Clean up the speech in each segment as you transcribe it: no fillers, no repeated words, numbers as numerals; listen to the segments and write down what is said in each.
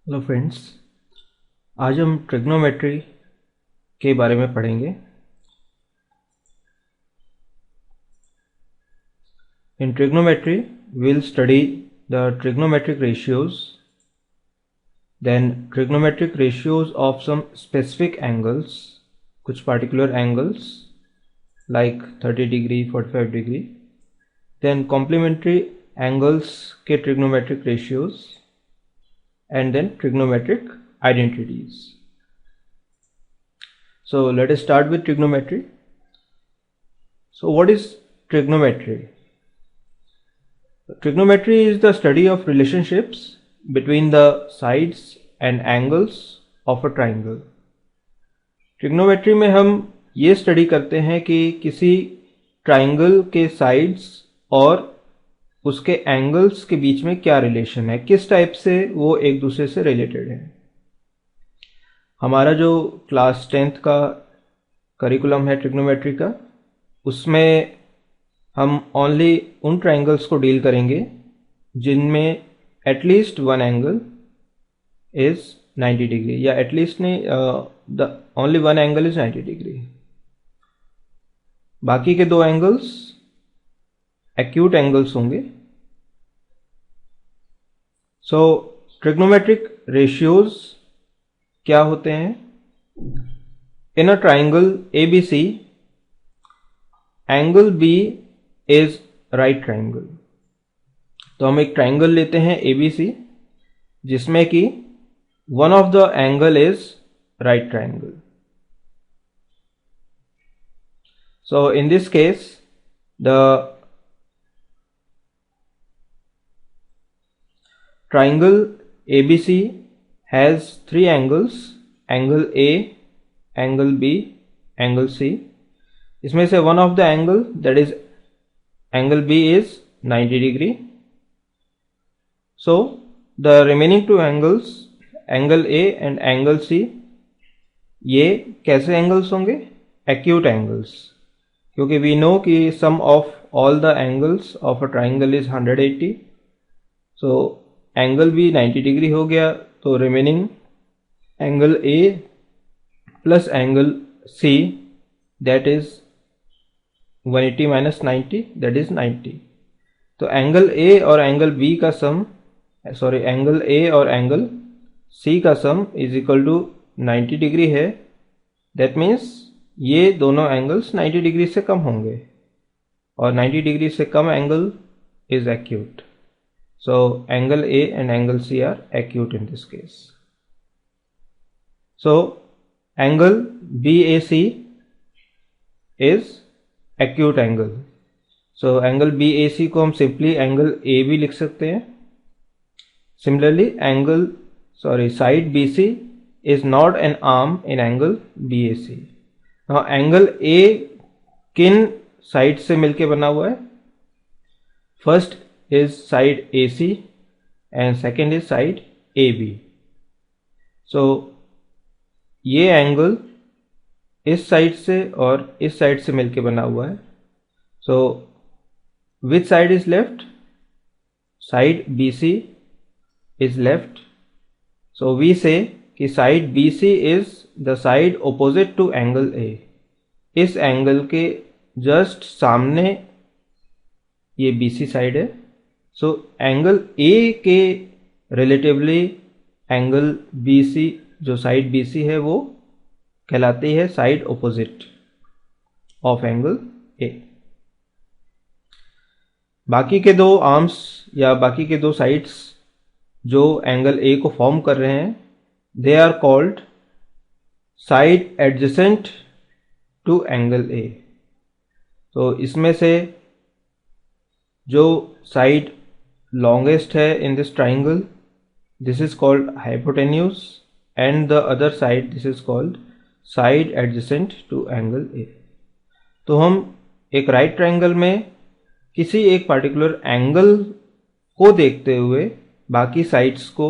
Hello friends, आज हम trigonometry के बारे में पढ़ेंगे। इन trigonometry we'll study the trigonometric ratios, then trigonometric ratios of some specific angles, कुछ particular angles like 30 degree, 45 degree, then complementary angles के trigonometric ratios, and then trigonometric identities. So let us start with trigonometry. So what is trigonometry? Trigonometry is the study of relationships between the sides and angles of a triangle. Trigonometry में हम ये study करते हैं कि किसी triangle के sides और उसके एंगल्स के बीच में क्या रिलेशन है, किस टाइप से वो एक दूसरे से रिलेटेड है। हमारा जो क्लास 10th का करिकुलम है ट्रिग्नोमेट्री का, उसमें हम ओनली उन ट्राइंगल्स को डील करेंगे जिनमें at least one angle is 90 degree, या एटलीस्ट नहीं, the only one angle is 90 degree. बाकी के दो एंगल्स एक्यूट एंगल्स होंगे। सो ट्रिग्नोमेट्रिक रेशियोज क्या होते हैं? In a triangle ABC, angle B is right triangle. तो हम एक ट्राइंगल लेते हैं ABC जिसमें कि one of the angle is right triangle. So in this case the triangle ABC has three angles: angle A, angle B, angle C. इसमें से one of the angle, that is angle B, is 90 degree. So the remaining two angles, angle A and angle C, ये कैसे angles होंगे? Acute angles, क्योंकि we know कि sum of all the angles of a triangle is 180. So angle भी 90 degree हो गया, तो remaining angle A plus angle C, that is 180 minus 90, that is 90। तो एंगल ए और एंगल बी का सम, sorry, angle A और angle C का sum is equal to 90 degree है। दैट मीन्स ये दोनों एंगल्स 90 डिग्री से कम होंगे, और 90 डिग्री से कम angle is acute. So angle A and angle C are acute in this case. So angle BAC is acute angle. So angle BAC को हम simply angle A भी लिख सकते हैं। Similarly side BC is not an arm in angle BAC. Now angle A किन side से मिलके बना हुआ है? First is side AC and second is side AB. So ये एंगल इस साइड से और इस साइड से मिलके बना हुआ है। So which side is left? Side BC is left. So we say कि side BC is the side opposite to angle A. इस एंगल के जस्ट सामने ये BC साइड है। सो एंगल ए के रिलेटिवली एंगल BC, जो side BC है, वो कहलाती है साइड ऑपोजिट ऑफ एंगल ए। बाकी के दो आर्म्स या बाकी के दो साइड्स जो एंगल ए को फॉर्म कर रहे हैं, they are called side adjacent to angle A. तो इसमें से जो साइड longest है in this triangle, this is called hypotenuse, and the other side, this is called side adjacent to angle A. तो हम एक राइट ट्राइंगल में किसी एक पार्टिकुलर एंगल को देखते हुए बाकी साइड्स को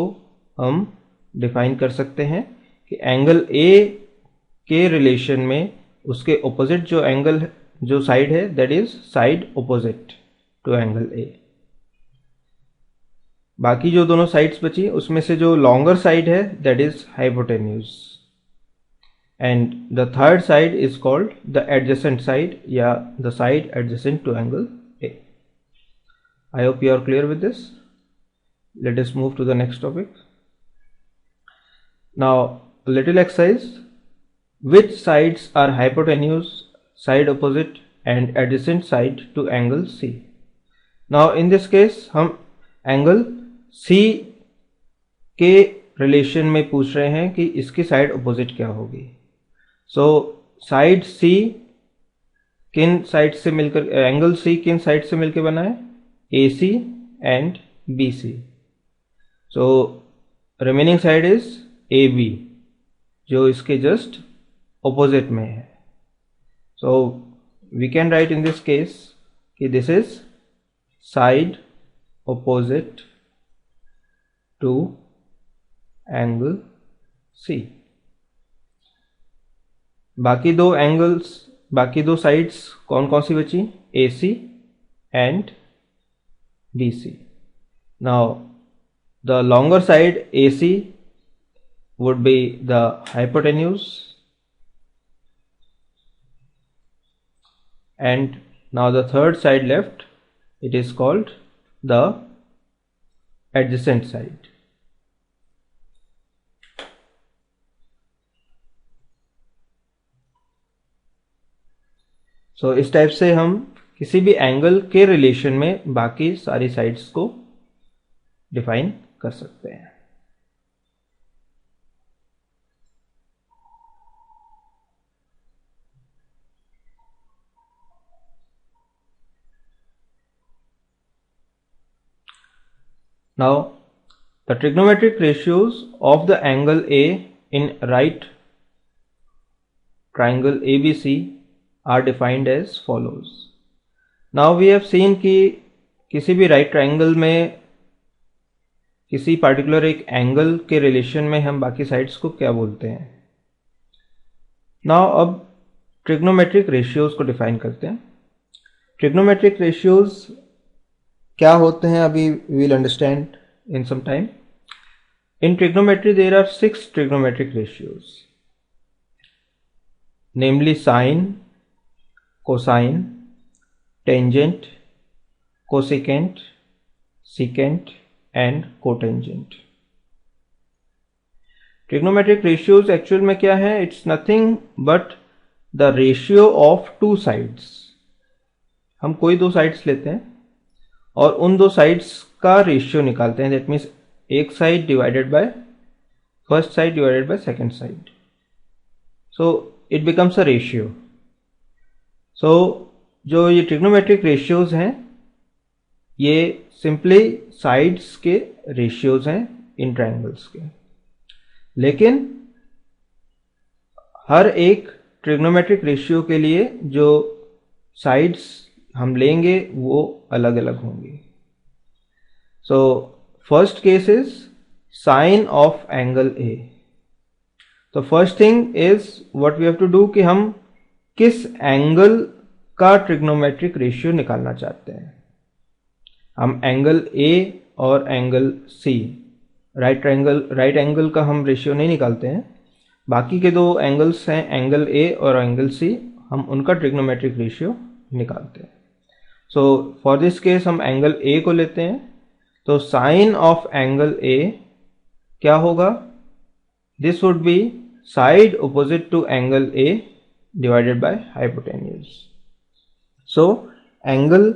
हम डिफाइन कर सकते हैं कि एंगल A के रिलेशन में उसके ऑपोजिट जो एंगल, जो साइड है, that is side opposite to angle A. बाकी जो दोनों साइड्स बची उसमें से जो लॉन्गर साइड है that is hypotenuse, and the third side is called the adjacent side या the side adjacent to angle A. I hope you are clear with this. Let us move to the next topic. Now, a little exercise. Which sides are hypotenuse, side opposite and adjacent side to angle C? Now, in this case, हम angle C के relation में पूछ रहे हैं कि इसकी side opposite क्या होगी. So, side C किन side से मिलकर, angle C किन side से मिलकर बना है? AC and BC. So remaining side is AB जो इसके just opposite में है. So we can write in this case कि this is side opposite to angle C. बाकी दो sides कौन कौन सी बची? AC and BC. Now the longer side AC would be the hypotenuse, and now the third side left, it is called the adjacent side. So इस type से हम किसी भी एंगल के रिलेशन में बाकी सारी साइड्स को डिफाइन कर सकते हैं. Now, the trigonometric ratios of the angle A in right triangle ABC are defined as follows. Now we have seen कि किसी भी राइट ट्राइंगल में किसी पार्टिकुलर एक एंगल के रिलेशन में हम बाकी साइड्स को क्या बोलते हैं. नाउ अब ट्रिग्नोमेट्रिक रेशियोज को डिफाइन करते हैं. ट्रिग्नोमेट्रिक रेशियोज क्या होते हैं अभी we'll understand in some time. In trigonometry there are 6 trigonometric ratios, namely sine, cosine, tangent, cosecant, secant and cotangent. Trigonometric ratios actual में क्या है? It's nothing but the ratio of two sides. हम कोई दो साइड्स लेते हैं और उन दो साइड्स का रेशियो निकालते हैं. दैट मीन्स एक side divided by first side divided by second side. So it becomes a ratio. So जो ये ट्रिग्नोमेट्रिक रेशियोज हैं ये सिंपली साइड्स के रेशियोज हैं इन ट्रायंगल्स के. लेकिन हर एक ट्रिग्नोमेट्रिक रेशियो के लिए जो साइड्स हम लेंगे वो अलग अलग होंगे. So first case is sine of angle A. तो first thing is what we have to do कि हम किस एंगल का ट्रिग्नोमेट्रिक रेशियो निकालना चाहते हैं. हम एंगल ए और एंगल सी, राइट एंगल का हम रेशियो नहीं निकालते हैं. बाकी के दो एंगल्स हैं एंगल ए और एंगल सी, हम उनका ट्रिग्नोमेट्रिक रेशियो निकालते हैं. सो फॉर दिस केस हम एंगल ए को लेते हैं. तो साइन ऑफ एंगल ए क्या होगा? This would be side opposite to angle A divided by hypotenuse. So angle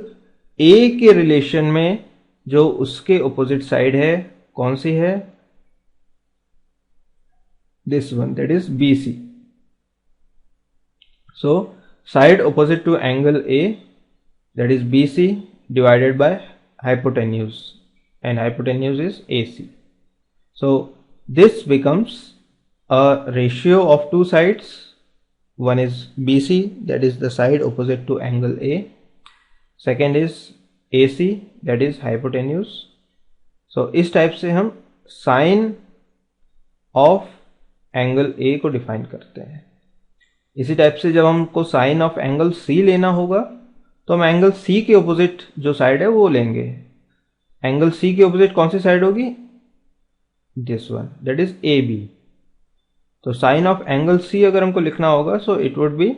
A के रिलेशन में जो उसके ऑपोजिट साइड है कौन सी है? This one, that is BC. So side opposite to angle A that is BC divided by hypotenuse, and hypotenuse is AC. So this becomes a ratio of two sides. One is BC, that is the side opposite to angle A. Second is AC, that is hypotenuse. So इस type से हम sign of angle A को define करते हैं. इसी type से जब हमको साइन ऑफ एंगल C लेना होगा तो हम एंगल C के ऑपोजिट जो साइड है वो लेंगे. एंगल सी के ऑपोजिट कौन सी साइड होगी? This one, that is A B. तो साइन ऑफ एंगल सी अगर हमको लिखना होगा, so it would be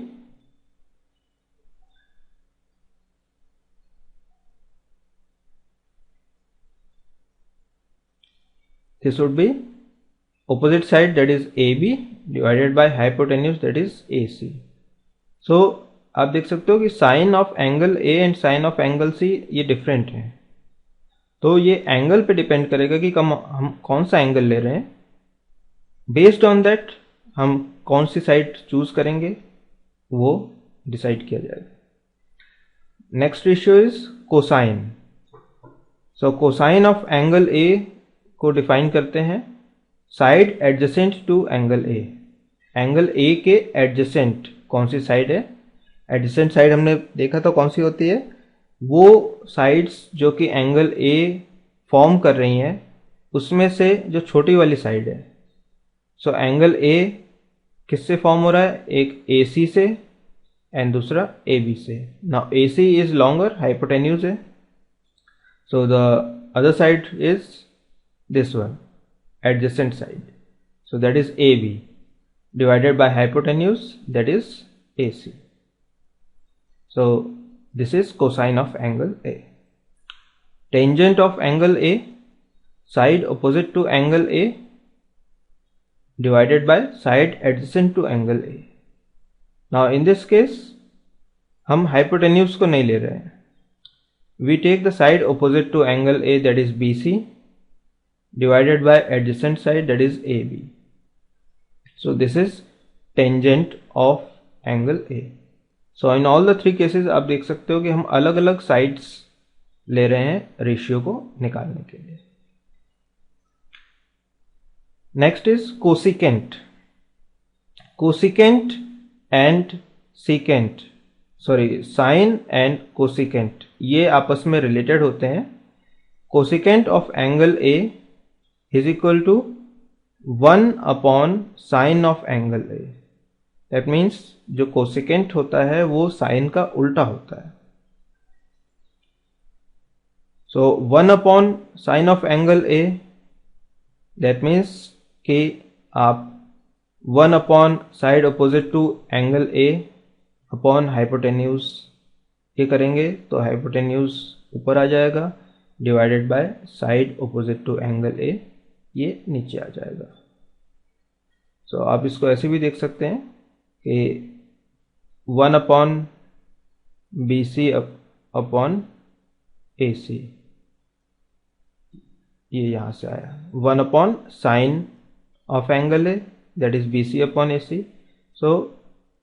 this would be opposite side, that is AB divided by hypotenuse, that is AC. So आप देख सकते हो कि sine of angle A and sine of angle C ये डिफरेंट है। तो ये एंगल पे डिपेंड करेगा कि हम कौन सा एंगल ले रहे हैं। बेस्ड ऑन दैट हम कौन सी साइड चूज करेंगे वो डिसाइड किया जाएगा। Next ratio is cosine. So cosine of angle A को डिफाइन करते हैं side adjacent to angle A. Angle A के एडजेसेंट कौन सी साइड है? एडजेसेंट साइड हमने देखा था कौन सी होती है, वो साइड्स जो कि एंगल ए फॉर्म कर रही हैं उसमें से जो छोटी वाली साइड है। सो एंगल ए किससे फॉर्म हो रहा है? एक ए सी से एंड दूसरा ए बी से। Now A C is longer, hypotenuse है, so the other side is this one, adjacent side, so that is AB divided by hypotenuse, that is AC. So this is cosine of angle A. Tangent of angle A, side opposite to angle A divided by side adjacent to angle A. Now in this case हम hypotenuse को नहीं ले रहे हैं, we take the side opposite to angle A, that is BC divided by adjacent side, that is AB. So this is tangent of angle A. So in all the three cases आप देख सकते हो कि हम अलग अलग sides ले रहे हैं रेशियो को निकालने के लिए। Next is cosecant. Cosecant and secant, sorry, sine and cosecant ये आपस में रिलेटेड होते हैं। Cosecant of angle A is equal to 1 upon sine of angle A. That means जो कोसिकेंट होता है वो साइन का उल्टा होता है। So 1 upon sine of angle A, that means कि आप 1 upon side opposite to angle A upon hypotenuse ये करेंगे तो hypotenuse ऊपर आ जाएगा, divided by side opposite to angle A ये नीचे आ जाएगा। सो आप इसको ऐसे भी देख सकते हैं कि 1 upon BC upon AC ये यहां से आया, 1 upon sine of angle A, that is BC upon AC. सो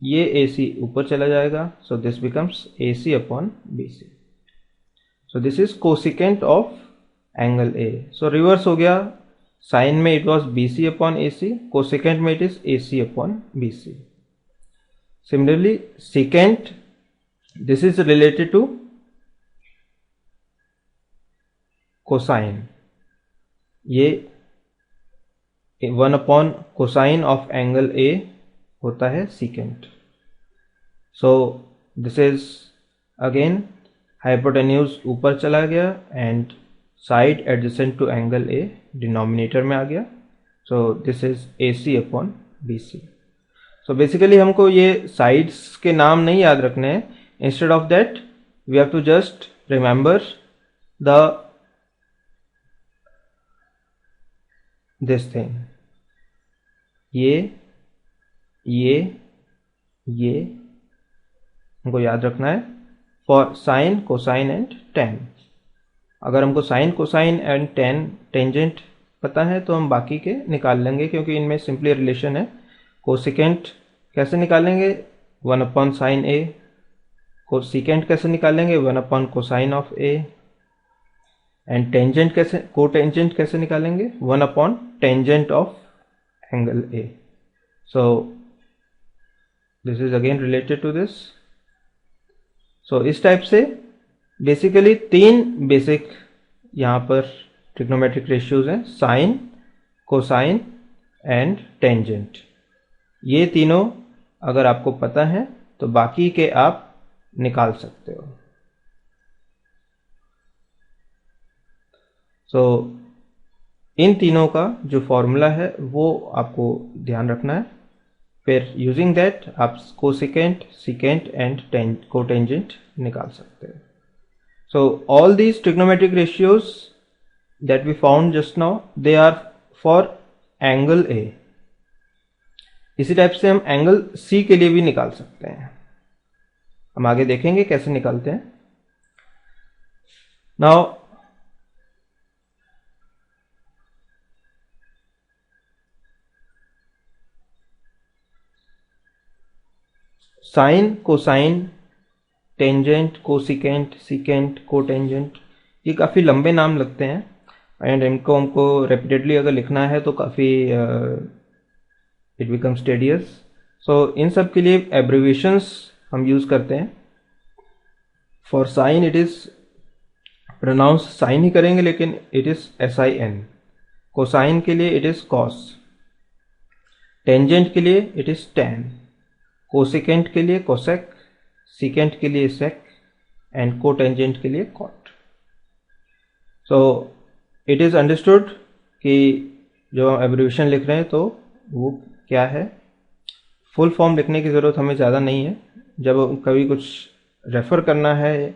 ये AC ऊपर चला जाएगा, so this becomes AC upon BC. So this is cosecant of angle A. So reverse हो गया, साइन में it was BC upon AC, cosecant में it is AC upon BC. Similarly secant, this is related to cosine. ये 1 upon cosine of angle A होता है secant. So this is again hypotenuse ऊपर चला गया and side adjacent to angle A denominator में आ गया, सो this is AC upon BC. So basically हमको ये साइड्स के नाम नहीं याद रखने हैं, instead of that we have to just remember the this thing, ये हमको याद रखना है for sine, cosine and tan. अगर हमको साइन, कोसाइन एंड टेंजेंट पता है तो हम बाकी के निकाल लेंगे, क्योंकि इनमें सिंपली रिलेशन है। कोसिकेंट कैसे निकालेंगे? 1 अपॉन साइन A। कोसिकेंट कैसे निकालेंगे? 1 upon cosine of A। And tangent कैसे, कोटेंजेंट कैसे निकालेंगे? 1 upon tangent of angle A. So this is again related to this. So इस टाइप से बेसिकली 3 बेसिक यहाँ पर ट्रिग्नोमेट्रिक रेशियोज हैं, साइन, कोसाइन एंड टेंजेंट। ये तीनों अगर आपको पता है तो बाकी के आप निकाल सकते हो। सो इन तीनों का जो फॉर्मूला है वो आपको ध्यान रखना है, फिर यूजिंग दैट आप कोसेकेंट, सिकेंट एंड कोटेंजेंट निकाल सकते हैं। So all these trigonometric ratios that we found just now, they are for angle A. इसी टाइप से हम एंगल सी के लिए भी निकाल सकते हैं, हम आगे देखेंगे कैसे निकालते हैं। Now sign, cosine, tangent, cosecant, secant, cotangent, ये काफ़ी लंबे नाम लगते हैं एंड इनको हमको रेपिटेडली अगर लिखना है तो काफ़ी इट बिकम्स टेडियस। सो इन सब के लिए एब्रिविएशंस हम यूज़ करते हैं। For sine it is pronounce sine ही करेंगे लेकिन इट इज़ SIN। कोसाइन के लिए इट इज़ कॉस, टेंजेंट के लिए इट इज़ टैन, कोसिकेंट के लिए कोसेक, सिकेंट के लिए सेक एंड कोटेंजेंट के लिए cot. So it is understood कि जो हम एब्रिविएशन लिख रहे हैं तो वो क्या है। फुल फॉर्म लिखने की ज़रूरत हमें ज़्यादा नहीं है, जब कभी कुछ रेफ़र करना है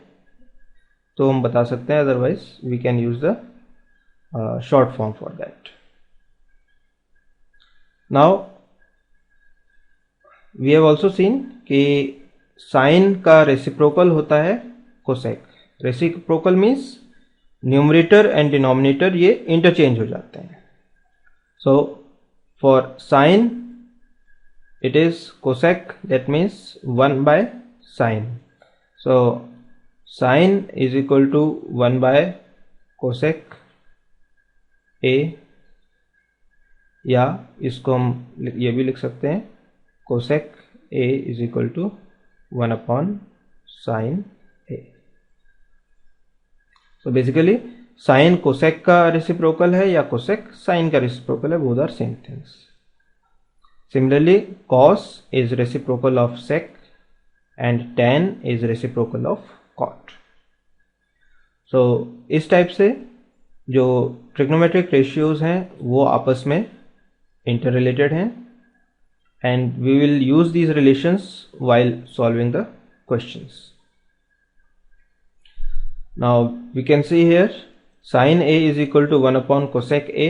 तो हम बता सकते हैं, otherwise we can use the short form for that. Now we have also seen कि साइन का रेसिप्रोकल होता है cosec. Reciprocal means numerator and denominator ये इंटरचेंज हो जाते हैं। So for sine it is cosec, that means 1 by sine. So sine is equal to 1 by cosec a, या इसको हम ये भी लिख सकते हैं cosec a is equal to 1 upon sin a. So basically sin cosec का रेसिप्रोकल है या cosec sin का रेसिप्रोकल है, both are same things. Similarly, cos is reciprocal of sec and tan is reciprocal of cot. So इस type से जो trigonometric ratios हैं वो आपस में इंटररिलेटेड हैं and we will use these relations while solving the questions. Now we can see here sin A is equal to 1 upon cosec A,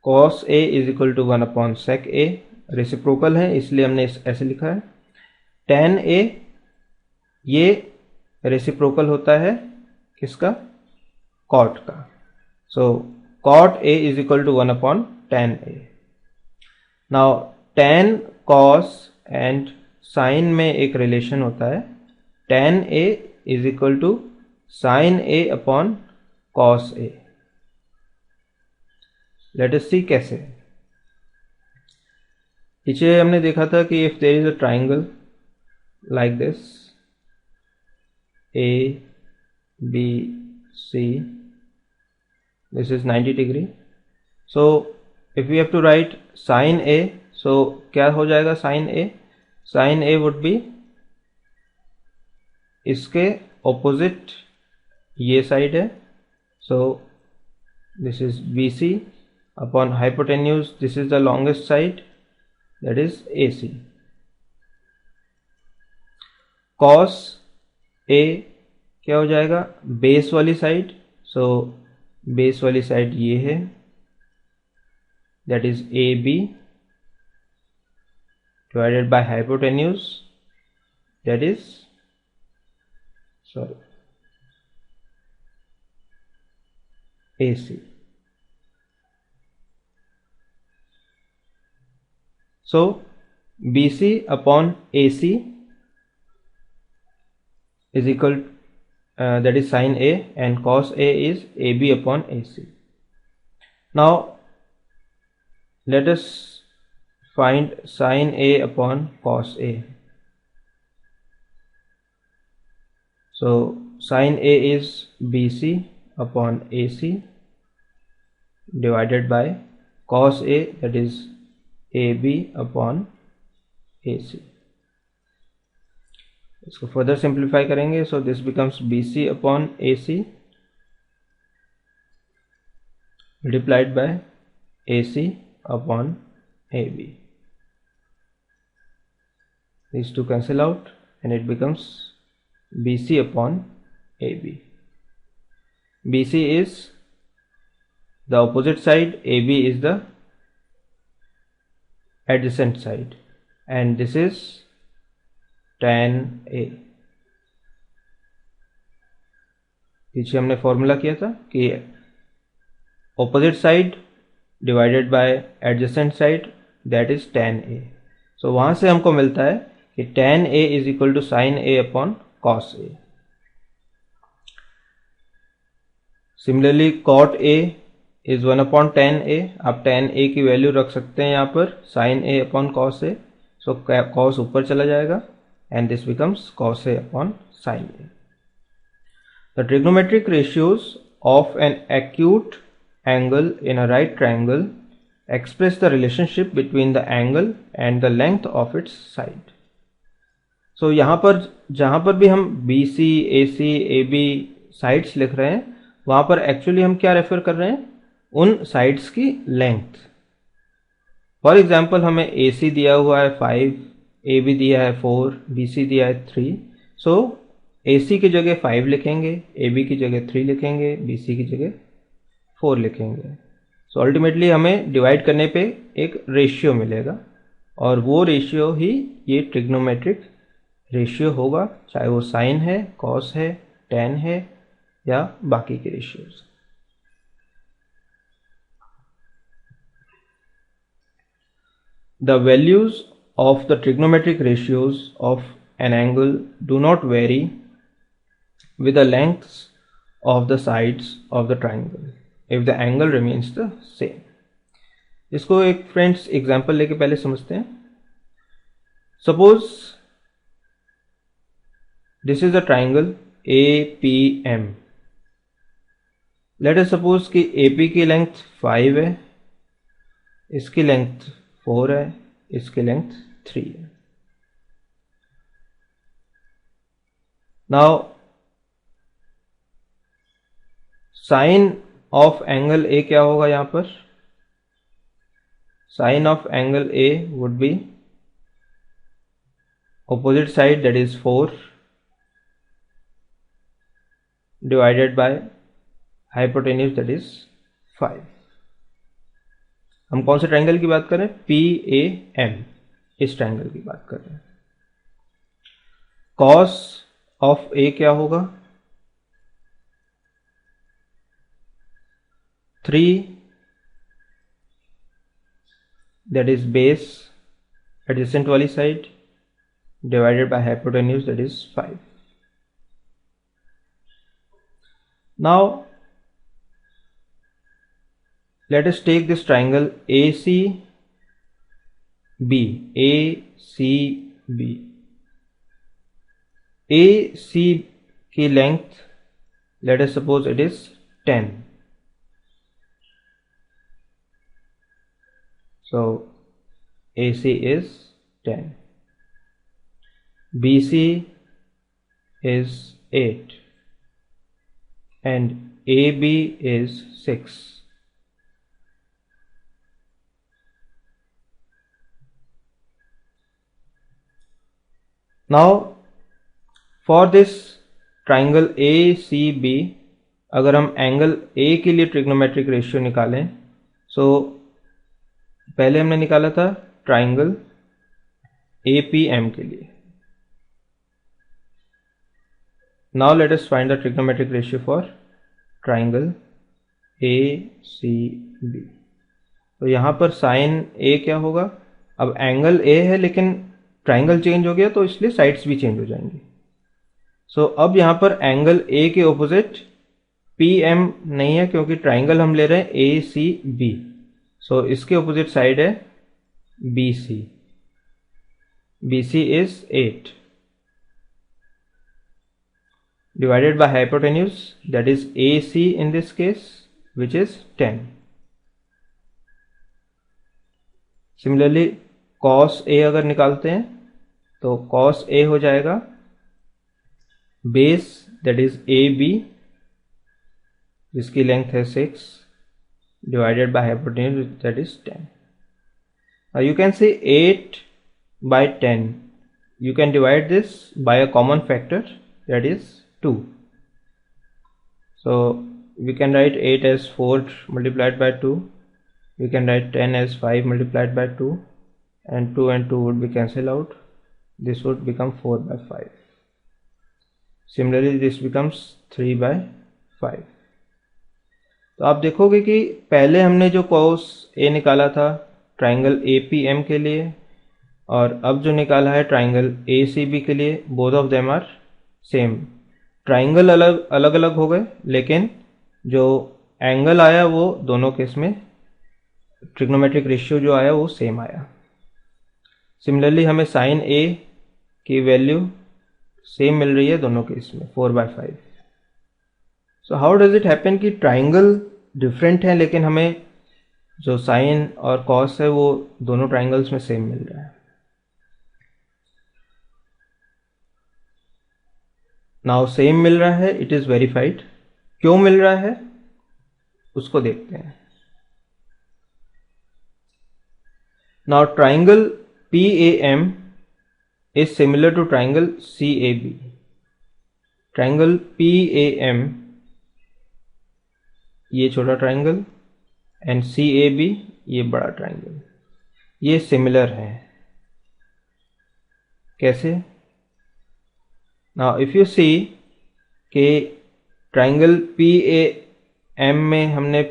cos A is equal to 1 upon sec A, reciprocal है इसलिए हमने ऐसे लिखा है। tan A ये reciprocal होता है किसका, cot का। सो cot A is equal to 1 upon tan A. Now tan, cos and sin में एक रिलेशन होता है, tan A is equal to sin A upon cos A. Let us see कैसे। पीछे हमने देखा था कि if there is a triangle like this A B C, this is 90 degree. So if we have to write sine A, so क्या हो जाएगा sine A, sine A would be इसके ऑपोजिट ये साइड है, so this is B C upon hypotenuse, this is the longest side, that is AC. cos A क्या हो जाएगा, base वाली साइड, सो बेस वाली साइड ये है, that is AB divided by hypotenuse, that is AC. So BC upon AC is equal that is sin A, and cos A is AB upon AC. Now let us find sin A upon cos A. So sin A is BC upon AC divided by cos A, that is AB upon AC. इसको further simplify करेंगे, सो this becomes BC upon AC multiplied by AC upon AB. These two cancel out and it becomes BC upon AB. BC is the opposite side, AB is the adjacent side, and this is tan A. पीछे हमने formula किया था कि opposite side divided by adjacent side, that is tan A. So वहां से हमको मिलता है कि tan A is equal to sin A upon cos A. Similarly cot A is 1 upon tan A. आप tan A की वैल्यू रख सकते हैं यहाँ पर sin A upon cos A. So cos ऊपर चला जाएगा and this becomes cos A upon sin A. The trigonometric ratios of an acute angle in a right triangle express the relationship between the angle and the length of its side. So यहाँ पर जहाँ पर भी हम BC, AC, AB sides लिख रहे हैं वहाँ पर एक्चुअली हम क्या रेफर कर रहे हैं, उन साइड्स की लेंथ. फॉर एग्जाम्पल हमें AC दिया हुआ है 5, AB दिया है 4, BC दिया है 3. सो AC की जगह 5 लिखेंगे, AB की जगह 3 लिखेंगे, BC की जगह 4 लिखेंगे. सो अल्टीमेटली हमें डिवाइड करने पे एक रेशियो मिलेगा और वो रेशियो ही ये ट्रिग्नोमेट्रिक रेशियो होगा, चाहे वो साइन है, कॉस है, टेन है या बाकी के ratios. The values of the trigonometric ratios of an angle do not vary with the lengths of the sides of the triangle if the angle remains the same. इसको एक friends example लेके पहले समझते हैं. Suppose this is a triangle APM. Let us suppose कि AP की length 5 है, इसकी लेंथ 4 है, इसकी लेंथ 3 है. Now sine of angle A क्या होगा यहां पर, sine of angle A would be opposite side, that is 4 divided by hypotenuse, that is 5. हम कौन से ट्रायंगल की बात कर रहे हैं, PAM, इस ट्रायंगल की बात कर रहे हैं. cos ऑफ A क्या होगा, 3, that is base adjacent वाली side divided by hypotenuse, that is 5. Now let us take this triangle ACB. AC की length, let us suppose it is 10. So AC is 10. BC is 8 and AB is 6. Now for this triangle ACB, अगर हम angle A के लिए trigonometric ratio निकालें, सो पहले हमने निकाला था ट्राइंगल APM के लिए. Now let us find the trigonometric ratio for triangle ACB. तो यहाँ पर साइन A क्या होगा, अब एंगल A है लेकिन ट्राइंगल चेंज हो गया तो इसलिए साइड्स भी चेंज हो जाएंगी. सो अब यहाँ पर एंगल A के ऑपोजिट PM नहीं है क्योंकि ट्राइंगल हम ले रहे हैं ACB. सो इसके ऑपोजिट साइड है BC. BC is 8 divided by hypotenuse, that is AC in this case, which is 10. Similarly cos A अगर निकालते हैं तो cos A हो जाएगा बेस, that is AB, जिसकी लेंथ है 6, divided by hypotenuse, that is 10. Now you can say 8 by 10. You can divide this by a common factor, that is 2. So we can write 8 as 4 multiplied by 2. We can write 10 as 5 multiplied by 2, and 2 and 2 would be cancelled out. This would become 4 by 5. Similarly this becomes 3 by 5. तो आप देखोगे कि पहले हमने जो cos A निकाला था triangle APM के लिए, और अब जो निकाला है ट्राइंगल ACB के लिए, both of them are same. Triangle अलग अलग अलग हो गए, लेकिन जो एंगल आया वो दोनों केस में ट्रिग्नोमेट्रिक रेशियो जो आया वो सेम आया. सिमिलरली हमें साइन A की वैल्यू सेम मिल रही है दोनों केस में, 4/5. So how does it happen कि ट्राइंगल डिफरेंट है लेकिन हमें जो साइन और कॉस है वो दोनों ट्राइंगल्स में सेम मिल रहा है. नाउ सेम मिल रहा है, इट इज वेरीफाइड. क्यों मिल रहा है उसको देखते हैं. Now triangle PAM is similar to triangle CAB. Triangle PAM, ये छोटा ट्राइंगल, एंड CAB ये बड़ा ट्राइंगल, ये सिमिलर है. कैसे? नाउ इफ यू सी कि ट्राइंगल PAM में हमने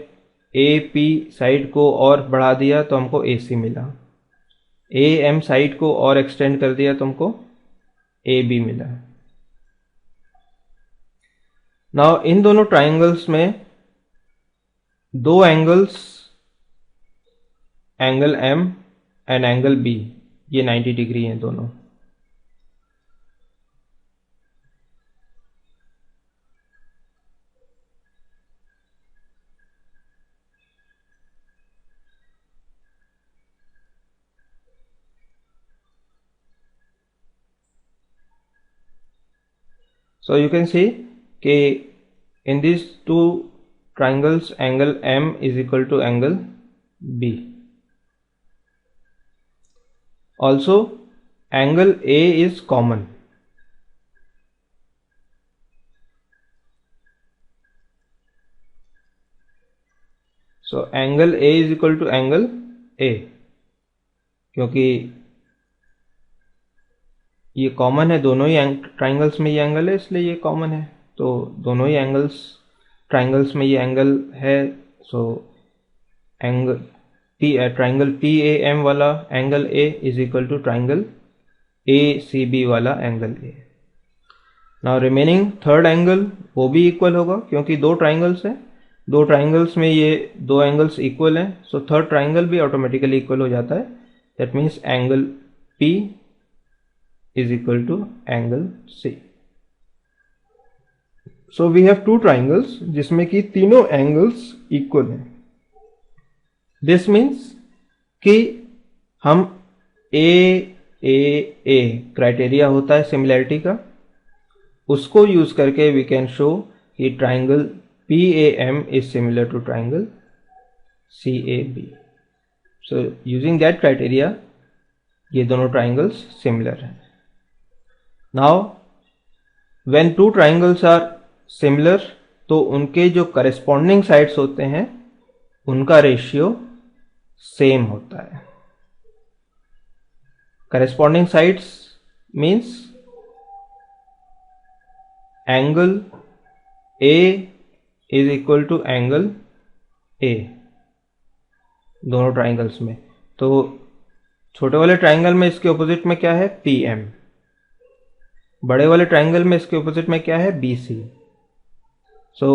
AP साइड को और बढ़ा दिया तो हमको AC मिला, AM साइड को और एक्सटेंड कर दिया तो हमको AB मिला. नाउ इन दोनों ट्राइंगल्स में दो angles, angle M and angle B, ये 90 डिग्री हैं दोनों. So you can see कि in these two triangles angle M is equal to angle B. Also angle A is common. So angle A is equal to angle A, क्योंकि ये common है, दोनों ही triangles में ये angle है इसलिए ये कॉमन है. तो दोनों ही ट्राइंगल्स में ये एंगल है. सो एंगल ट्राइंगल PAM वाला angle A is equal to triangle ACB वाला angle A. Now remaining third angle वो भी इक्वल होगा, क्योंकि दो ट्राइंगल्स हैं, दो ट्राइंगल्स में ये दो एंगल्स इक्वल हैं. सो थर्ड ट्राइंगल भी ऑटोमेटिकली इक्वल हो जाता है. That means angle P is equal to angle C. So we have two triangles जिसमें कि तीनों angles equal हैं. This means कि हम AAA क्राइटेरिया होता है सिमिलैरिटी का, उसको यूज करके we can show कि triangle PAM is similar to triangle CAB. So using that criteria ये दोनों ट्राइंगल्स सिमिलर हैं. Now when two triangles are similar तो उनके जो corresponding sides होते हैं उनका रेशियो सेम होता है. corresponding sides means angle A is equal to angle A दोनों ट्राइंगल्स में. तो छोटे वाले ट्राइंगल में इसके ऑपोजिट में क्या है? PM. बड़े वाले ट्राइंगल में इसके ऑपोजिट में क्या है? BC. So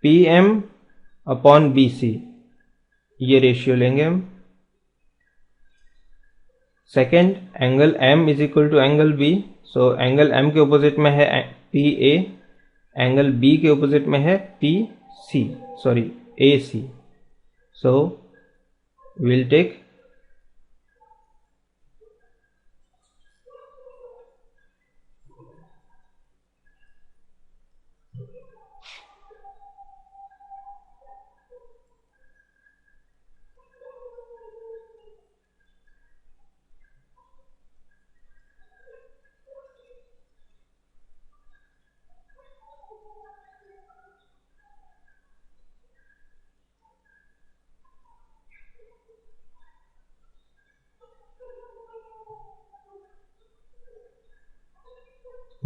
PM upon BC ये रेशियो लेंगे हम. Second angle M is equal to angle B. So angle M के ऑपोजिट में है PA, एंगल B के ऑपोजिट में है AC. So will take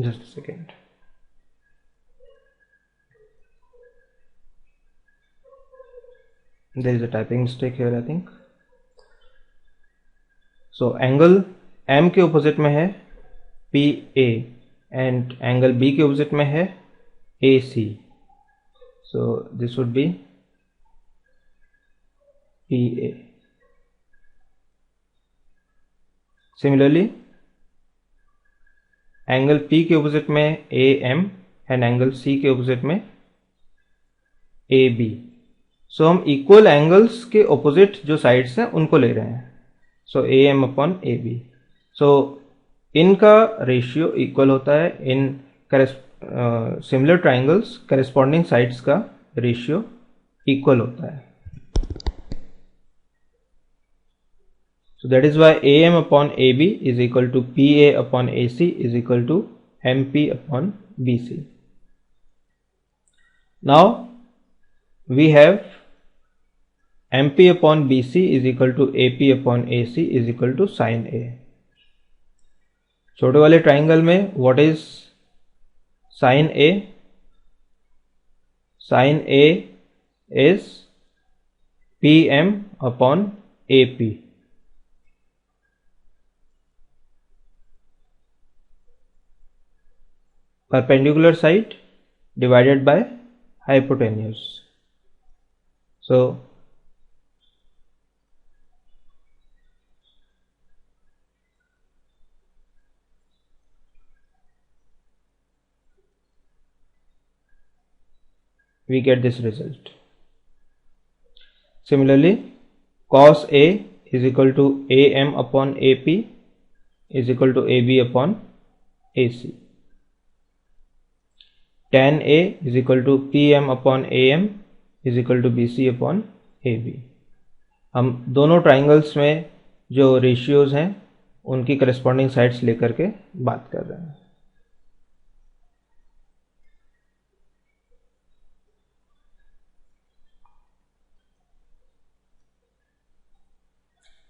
Just a second. There is a typing mistake here, I think. So angle M के opposite में है PA and angle B के ऑपोजिट में है AC. So this would be PA. Similarly, angle P के opposite में AM and angle C के opposite में AB. सो हम इक्वल एंगल्स के ऑपोजिट जो साइड्स हैं उनको ले रहे हैं. सो AM अपॉन AB. सो इनका रेशियो इक्वल होता है. In similar triangles corresponding sides का रेशियो इक्वल होता है. So that is why AM upon AB is equal to PA upon AC is equal to MP upon BC. Now we have MP upon BC is equal to AP upon AC is equal to sin A. छोटे वाले triangle में what is sin A? Sin A is PM upon AP. Perpendicular side divided by hypotenuse. So we get this result. Similarly, cos A is equal to AM upon AP is equal to AB upon AC. Tan A is equal to PM upon AM is equal to BC upon AB. हम दोनों triangles में जो ratios हैं उनकी corresponding sides लेकर के बात कर रहे हैं.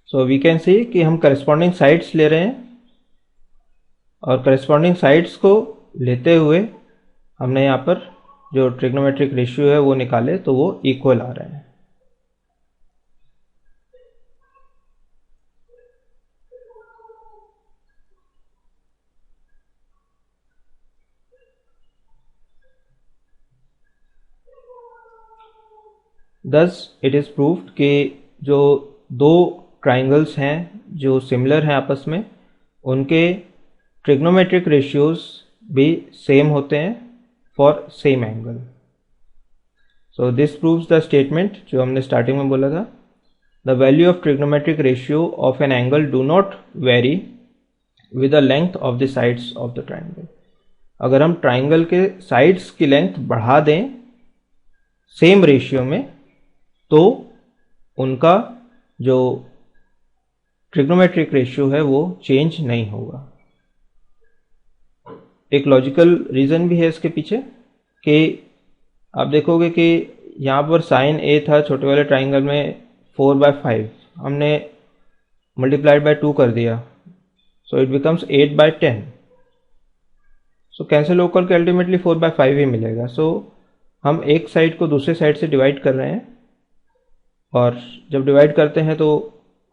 सो वी कैन सी कि हम करस्पॉन्डिंग साइड्स ले रहे हैं और करस्पॉन्डिंग साइड्स को लेते हुए हमने यहाँ पर जो ट्रिग्नोमेट्रिक रेशियो है वो निकाले तो वो इक्वल आ रहे हैं. Thus it is proved कि जो दो ट्राइंगल्स हैं जो सिमिलर हैं आपस में उनके ट्रिग्नोमेट्रिक रेशियोज भी सेम होते हैं for same angle. So this proves the statement जो हमने स्टार्टिंग में बोला था. The value of trigonometric ratio of an angle do not very with the length of the sides of the triangle. अगर हम ट्राइंगल के साइड्स की length बढ़ा दें सेम रेशियो में तो उनका जो ट्रिग्नोमेट्रिक रेशियो है वो चेंज नहीं होगा. एक लॉजिकल रीजन भी है इसके पीछे कि आप देखोगे कि यहाँ पर साइन ए था छोटे वाले ट्राइंगल में 4/5 हमने मल्टीप्लाइड बाय 2 कर दिया. सो इट बिकम्स 8/10. सो कैंसिल होकर के अल्टीमेटली 4/5 ही मिलेगा. सो हम एक साइड को दूसरे साइड से डिवाइड कर रहे हैं और जब डिवाइड करते हैं तो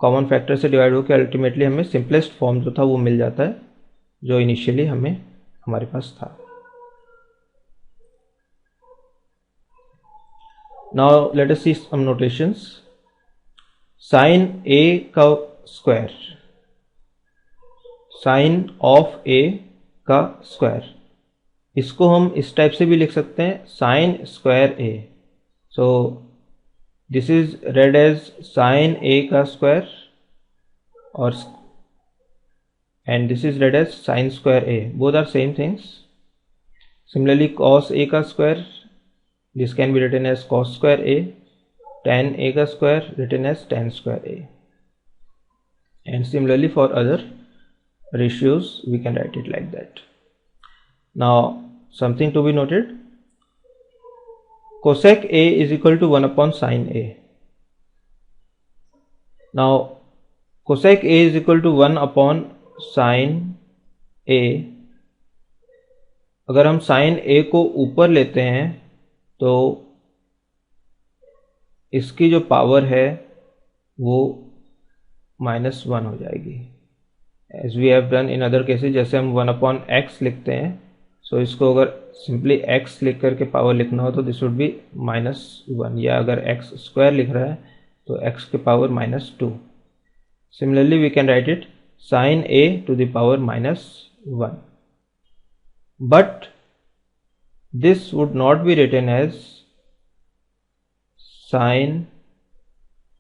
कॉमन फैक्टर से डिवाइड होकर अल्टीमेटली हमें सिंपलेस्ट फॉर्म जो था वो मिल जाता है जो इनिशियली हमारे पास था. Now let us C some notations. Sign A का स्क्वायर, साइन ऑफ ए का स्क्वायर, इसको हम इस टाइप से भी लिख सकते हैं sine square A. So this is read as sine A का स्क्वायर और and this is read as sin square a. Both are same things. Similarly, cos a ka square, this can be written as cos square a. Tan a ka square written as tan square a. And similarly for other ratios we can write it like that. Now something to be noted. Cosec a is equal to 1 upon sin a. Now cosec a is equal to 1 upon sin a अगर हम sign ए को ऊपर लेते हैं तो इसकी जो power है वो -1 हो जाएगी, as we have done in other cases. जैसे हम 1/x लिखते हैं, सो इसको अगर सिंपली x लिख करके पावर लिखना हो तो दिस वुड बी -1, या अगर x² लिख रहा है तो x के पावर -2। Similarly we can write it sin a to the power -1, but this would not be written as sin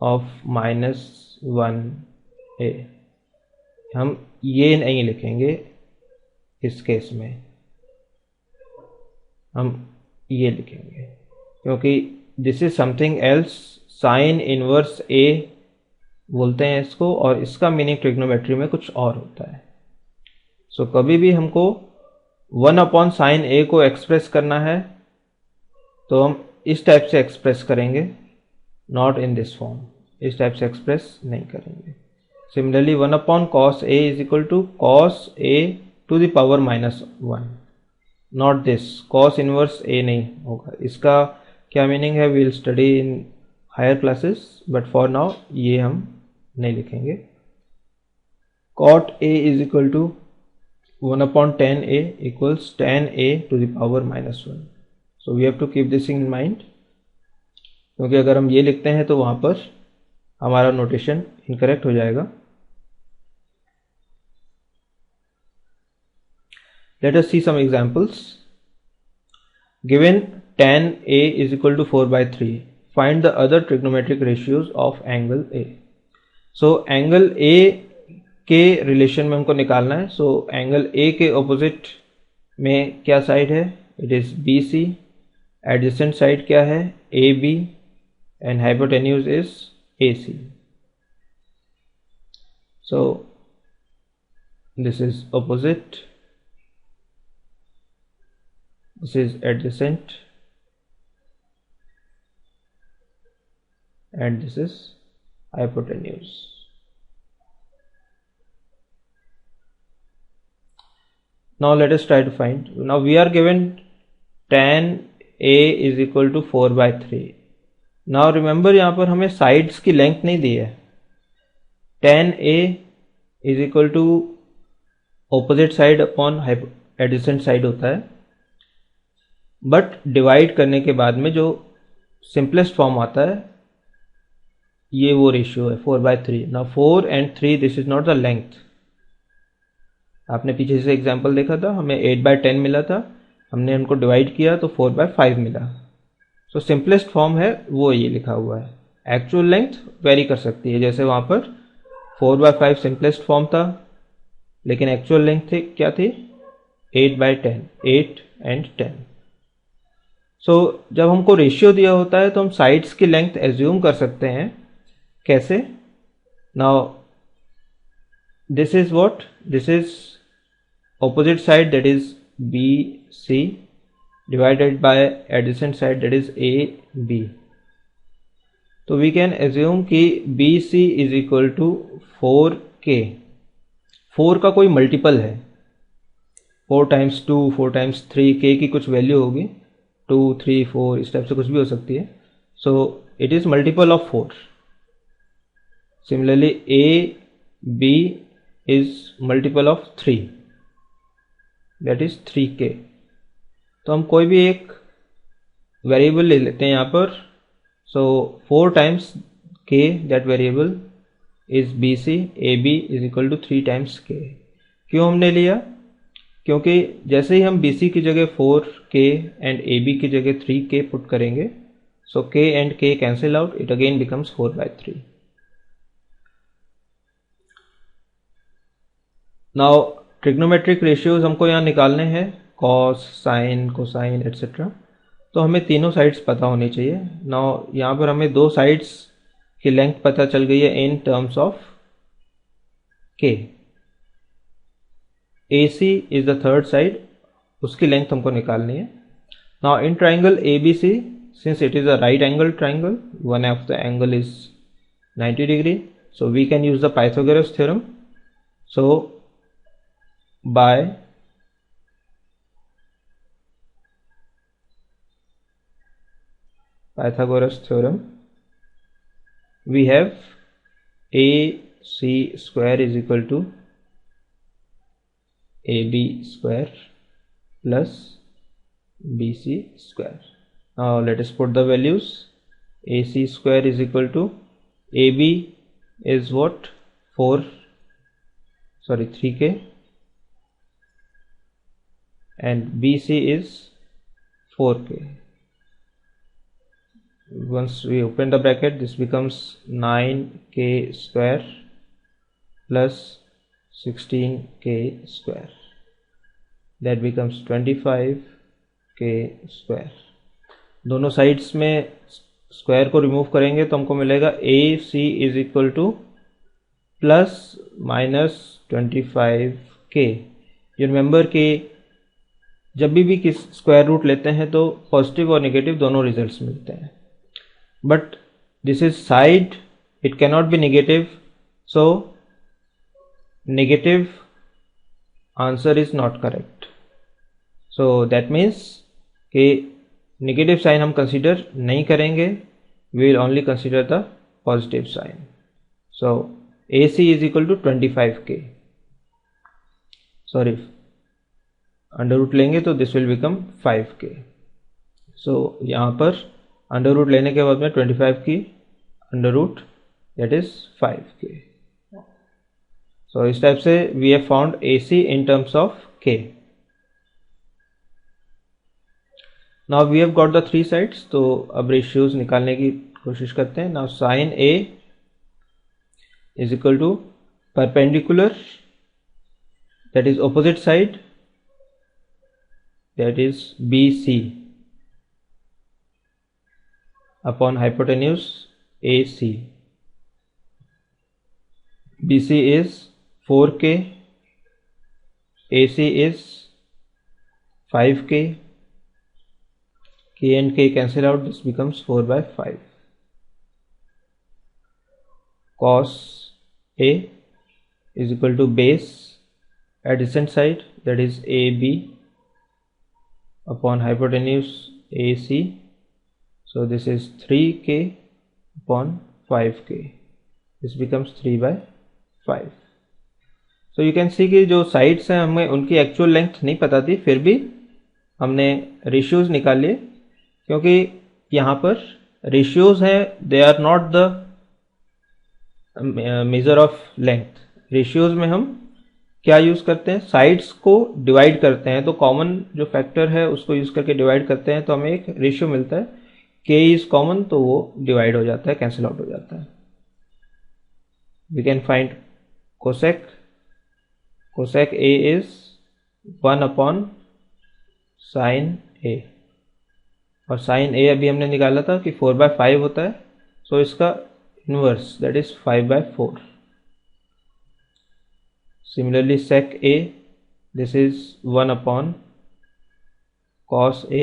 of -1a। हम ये नहीं लिखेंगे इस केस में, हम ये लिखेंगे क्योंकि this is something else. Sine inverse a बोलते हैं इसको, और इसका मीनिंग ट्रिग्नोमेट्री में कुछ और होता है। सो कभी भी हमको 1/sin a को एक्सप्रेस करना है तो हम इस टाइप से एक्सप्रेस करेंगे, नॉट इन दिस फॉर्म, इस टाइप से एक्सप्रेस नहीं करेंगे। Similarly 1/cos a is equal to cos a to the power -1, not this, cos inverse a नहीं होगा। इसका क्या मीनिंग है will study in higher classes, but for now ये हम नहीं लिखेंगे। cot a is equal to 1/tan a equals tan a to the power -1। So we have to keep this in mind, क्योंकि अगर हम ये लिखते हैं तो वहाँ पर हमारा नोटेशन इनकरेक्ट हो जाएगा। Let us see some examples. Given tan A is equal to 4/3, find the other trigonometric ratios of angle A. So angle A के रिलेशन में हमको निकालना है। So angle A के opposite में क्या साइड है? It is BC. Adjacent side क्या है? AB. And hypotenuse is AC. So this is opposite, this is adjacent, and this is hypotenuse. Now let us try to find. Now we are given tan A is equal to 4/3. Now remember यहाँ पर हमें sides की length नहीं दी है। tan A is equal to opposite side upon adjacent side होता है, but divide करने के बाद में जो सिंपलेस्ट फॉर्म आता है ये वो रेशियो है 4/3। ना 4 and 3 this is not the length. आपने पीछे से एग्जांपल देखा था, हमें 8/10 मिला था, हमने उनको डिवाइड किया तो 4/5 मिला। सो सिंपलेस्ट फॉर्म है वो ये लिखा हुआ है। एक्चुअल लेंथ वेरी कर सकती है, जैसे वहाँ पर 4/5 सिंपलेस्ट फॉर्म था, लेकिन एक्चुअल लेंथ थी क्या थी? 8/10, 8 and 10। सो जब हमको रेशियो दिया होता है तो हम साइड्स की लेंथ एज्यूम कर सकते हैं। कैसे? Now this is what? This is opposite side, that is BC, divided by adjacent side, that is AB. तो we can assume कि BC is equal to 4K। 4 का कोई मल्टीपल है, 4 times 2, 4 times 3, K की कुछ वैल्यू होगी, 2, 3, 4 इस type से कुछ भी हो सकती है। सो it is multiple of 4। Similarly AB is multiple of 3, that is 3K। तो हम कोई भी एक वेरिएबल ले लेते हैं यहाँ पर। सो 4 times K, that variable is BC, AB is equal to 3 times K। क्यों हमने लिया? क्योंकि जैसे ही हम BC की जगह 4K and AB की जगह 3K पुट करेंगे, so K and K cancel out, it again becomes 4/3। Now trigonometric ratios हमको यहाँ निकालने हैं, कॉस, साइन, कोसाइन एट्सेट्रा। तो हमें तीनों साइड्स पता होनी चाहिए। नाउ यहाँ पर हमें दो साइड्स की लेंथ पता चल गई है इन टर्म्स ऑफ के। AC is the third side, उसकी लेंथ हमको निकालनी है। Now in triangle ABC, since it is a right angle triangle, one of the angle is 90 degree, so we can use the Pythagoras theorem. So by Pythagoras theorem, we have AC square is equal to AB square plus BC square. Now let us put the values. AC square is equal to AB is what? 3K, and BC is 4K. Once we open the bracket, this becomes 9K square plus 16K square. That becomes 25K square. दोनों sides में square को remove करेंगे तो हमको मिलेगा AC is equal two plus minus 25K. You remember कि जब भी किस स्क्वायर रूट लेते हैं तो पॉजिटिव और नेगेटिव दोनों रिजल्ट्स मिलते हैं, but this is side, it cannot be negative, so negative answer is not correct. So that means कि नेगेटिव साइन हम कंसीडर नहीं करेंगे, we will only consider the positive sign. So AC is equal to 25K. Sorry, under root लेंगे तो this will become 5K. सो यहाँ पर under root लेने के बाद में 25 की under root, that is 5K. So इस टाइप से we have found AC in terms of K. Now we have got the 3 sides. तो अब रेशियोज निकालने की कोशिश करते हैं. Now sine A is equal to perpendicular, that is opposite side, that is BC upon hypotenuse AC. BC is 4K, AC is 5K, K and K cancel out, this becomes 4 by 5. Cos A is equal to base adjacent side, that is AB, upon hypotenuse AC. So this is 3K upon 5K. This becomes 3 by 5. So you can see कि जो sides हैं हमें उनकी actual length नहीं पता थी, फिर भी हमने रेशियोज निकाल लिए, क्योंकि यहाँ पर रेशियोज हैं, they are not the measure of length. Ratios में हम क्या यूज करते हैं? साइड्स को डिवाइड करते हैं. तो कॉमन जो फैक्टर है उसको यूज करके डिवाइड करते हैं तो हमें एक रेशियो मिलता है. K इज कॉमन तो वो डिवाइड हो जाता है, कैंसिल आउट हो जाता है. We can find cosec. Cosec A is 1 upon sine A, और साइन A अभी हमने निकाला था कि 4 by 5 होता है. सो इसका inverse, that is 5 by 4. Similarly sec A, this is 1 upon cos A,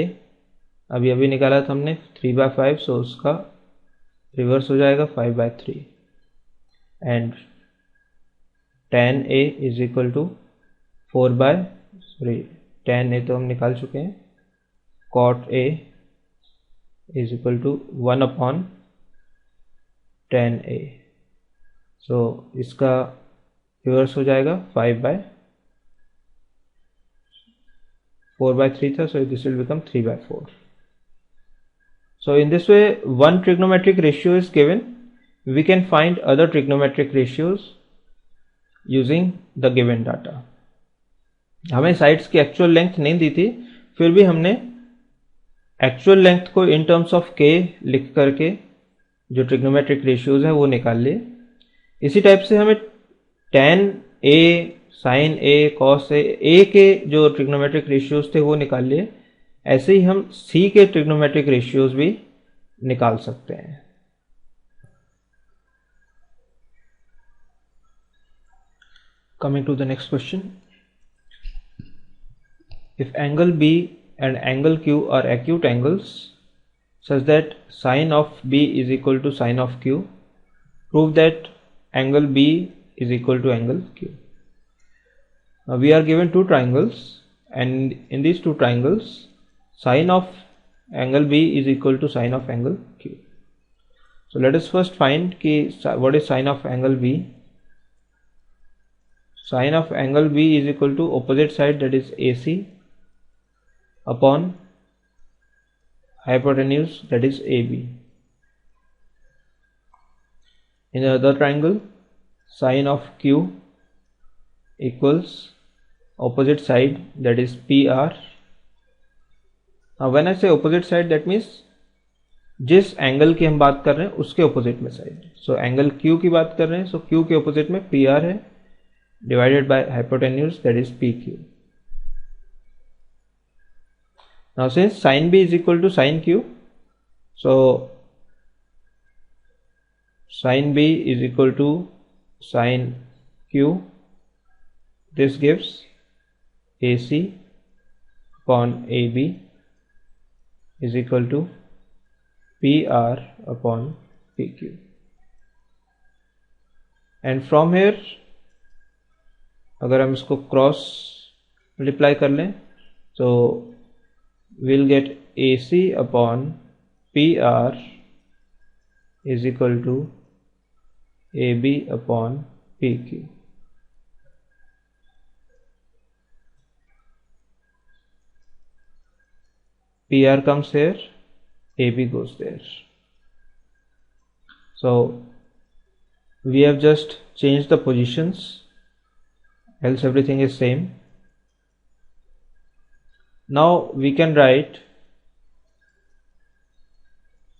अभी निकाला था हमने 3 by 5, सो उसका रिवर्स हो जाएगा 5 by 3. And tan A is equal to tan A तो हम निकाल चुके हैं. cot A is equal to 1 upon tan A. So इसका रिवर्स हो जाएगा 5 by 4 by 3 था, so this will become 3 by 4. So in this way, one trigonometric ratio is given. We can find other trigonometric ratios using the given data. हमें sides की actual length नहीं दी थी, फिर भी हमने एक्चुअल लेंथ को इन terms of K लिख करके जो ट्रिग्नोमेट्रिक रेशियोज हैं वो निकाल लिए. इसी टाइप से हमें tan A, sin A, cos A के जो ट्रिग्नोमेट्रिक रेशियोज थे वो निकाल लिए. ऐसे ही हम C के ट्रिग्नोमेट्रिक रेशियोज भी निकाल सकते हैं. Coming to the next question. If angle B and angle Q are acute angles such that sine of B is equal to sine of Q, prove that angle B is equal to angle Q. Now we are given two triangles, and in these two triangles sine of angle B is equal to sine of angle Q. So let us first find what is sine of angle B. Sine of angle B is equal to opposite side, that is AC, upon hypotenuse, that is AB. In the other triangle, sine of Q equals opposite side, that is PR. Now when I say opposite side, that means जिस angle की हम बात कर रहे हैं उसके opposite में side. So angle Q की बात कर रहे हैं, सो Q के ऑपोजिट में PR है, divided by hypotenuse, that is PQ. Now since sin B is equal to sin Q, so sin B is equal to sin Q. This gives AC upon AB is equal to PR upon PQ. And from here अगर हम इसको cross multiply कर लें तो we'll get AC upon PR is equal to AB upon PQ. PR comes here, AB goes there. So we have just changed the positions, else everything is same. Now we can write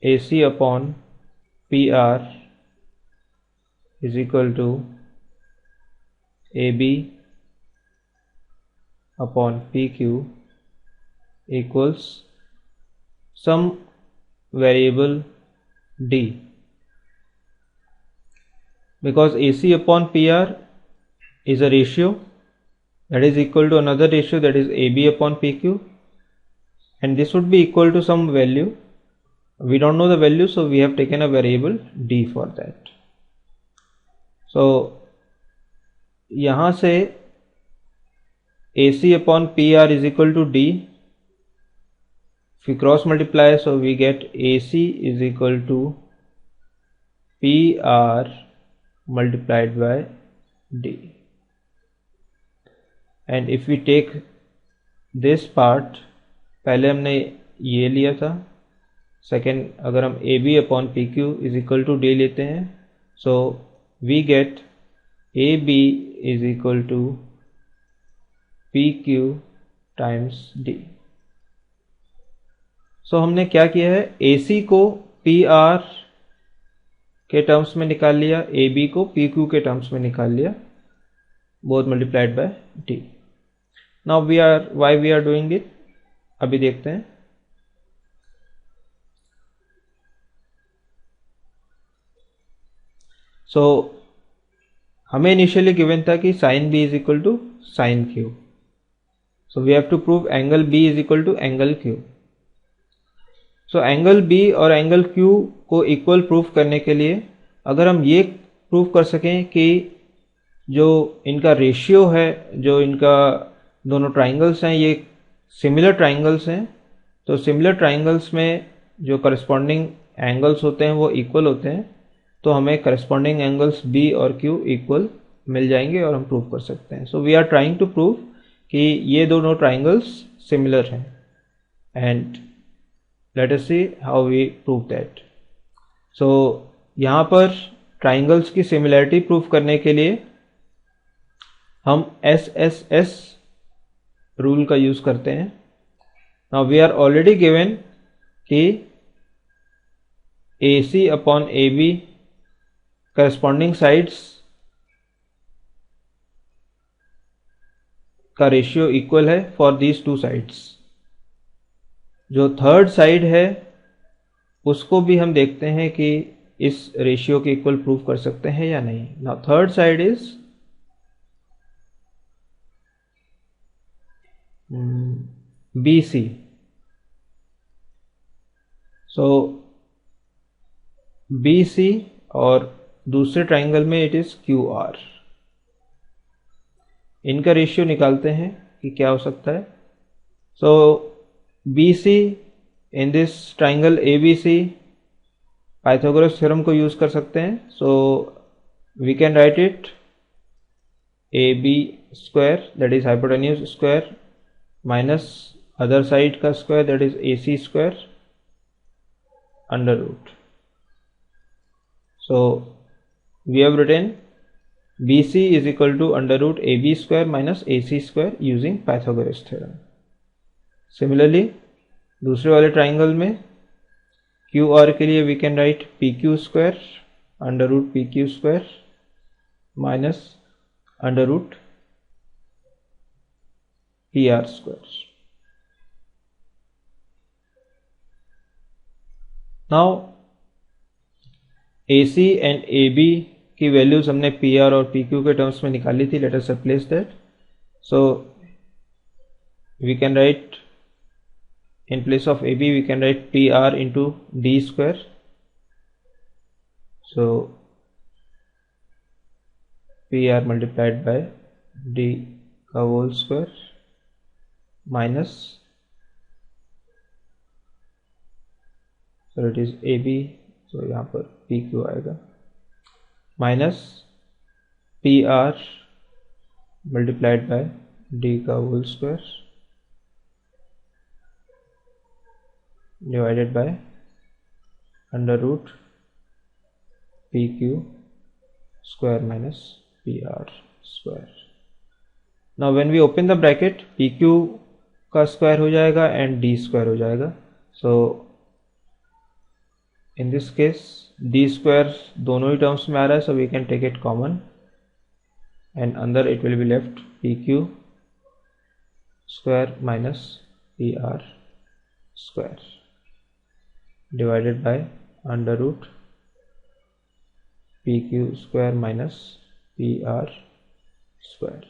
AC upon PR is equal to AB upon PQ equals some variable D, because AC upon PR is a ratio that is equal to another ratio, that is AB upon PQ, and this would be equal to some value. We don't know the value, so we have taken a variable D for that. So यहाँ से AC upon PR is equal to D. If we cross multiply, so we get AC is equal to PR multiplied by D. And if we take this part, पहले हमने ये लिया था, second अगर हम AB upon PQ is equal to D लेते हैं, so we get AB is equal to PQ times D. So हमने क्या किया है, AC को PR के टर्म्स में निकाल लिया, AB को PQ के टर्म्स में निकाल लिया, both multiplied by D. Now why we are doing it, अभी देखते हैं. So हमें इनिशियली गिवन था कि sin B is equal to sin Q. So we have to prove angle B is equal to angle Q. So angle B और angle Q को equal proof करने के लिए अगर हम ये प्रूफ कर सकें कि जो इनका रेशियो है, जो इनका दोनों ट्राइंगल्स हैं, ये सिमिलर ट्राइंगल्स हैं, तो सिमिलर ट्राइंगल्स में जो करस्पॉन्डिंग एंगल्स होते हैं वो इक्वल होते हैं, तो हमें करस्पॉन्डिंग एंगल्स B और Q इक्वल मिल जाएंगे और हम प्रूव कर सकते हैं. So we are trying to prove कि ये दोनों ट्राइंगल्स सिमिलर हैं, and let us see how we prove that. So यहाँ पर ट्राइंगल्स की सिमिलरिटी प्रूव करने के लिए हम SSS रूल का यूज करते हैं. Now we are already given कि AC upon AB corresponding sides का रेशियो इक्वल है फॉर दीज टू साइड्स. जो थर्ड साइड है उसको भी हम देखते हैं कि इस रेशियो के इक्वल प्रूव कर सकते हैं या नहीं. Now third side is BC. So BC और दूसरे ट्राइंगल में इट इज QR. इनका रेशियो निकालते हैं कि क्या हो सकता है. So BC in this triangle ABC Pythagoras theorem को यूज कर सकते हैं. So we can write it AB square that is hypotenuse square minus other side का square that is AC square under root. So we have written BC is equal to under root AB square minus AC square using Pythagoras theorem. Similarly, दूसरे वाले triangle में QR के लिए we can write PQ square under root PQ square minus under root PR square. Now AC and AB की values हमने PR और PQ के terms में निकाली थी. Let us replace that. So we can write in place of AB we can write PR into D square. So PR multiplied by D का whole square minus so it is AB. So यहाँ पर PQ आएगा minus PR multiplied by D का whole square divided by under root PQ square minus PR square. Now when we open the bracket PQ का square हो जाएगा and D square हो जाएगा. So in this case D square दोनों ही terms में आ रहा है. So we can take it common and अंदर it will be left PQ square minus PR square divided by under root PQ square minus PR square.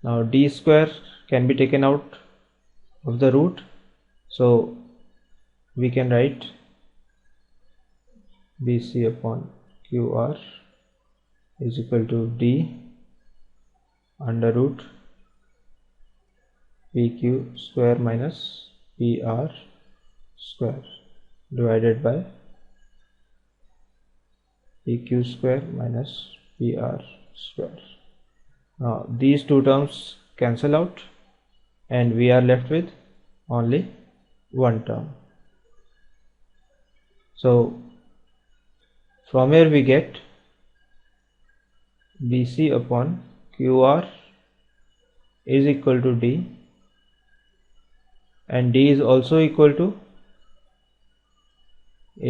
Now D square can be taken out of the root. So we can write BC upon QR is equal to D under root PQ square minus PR square divided by PQ square minus PR square. Now these two terms cancel out and we are left with only one term. So from here we get BC upon QR is equal to D and D is also equal to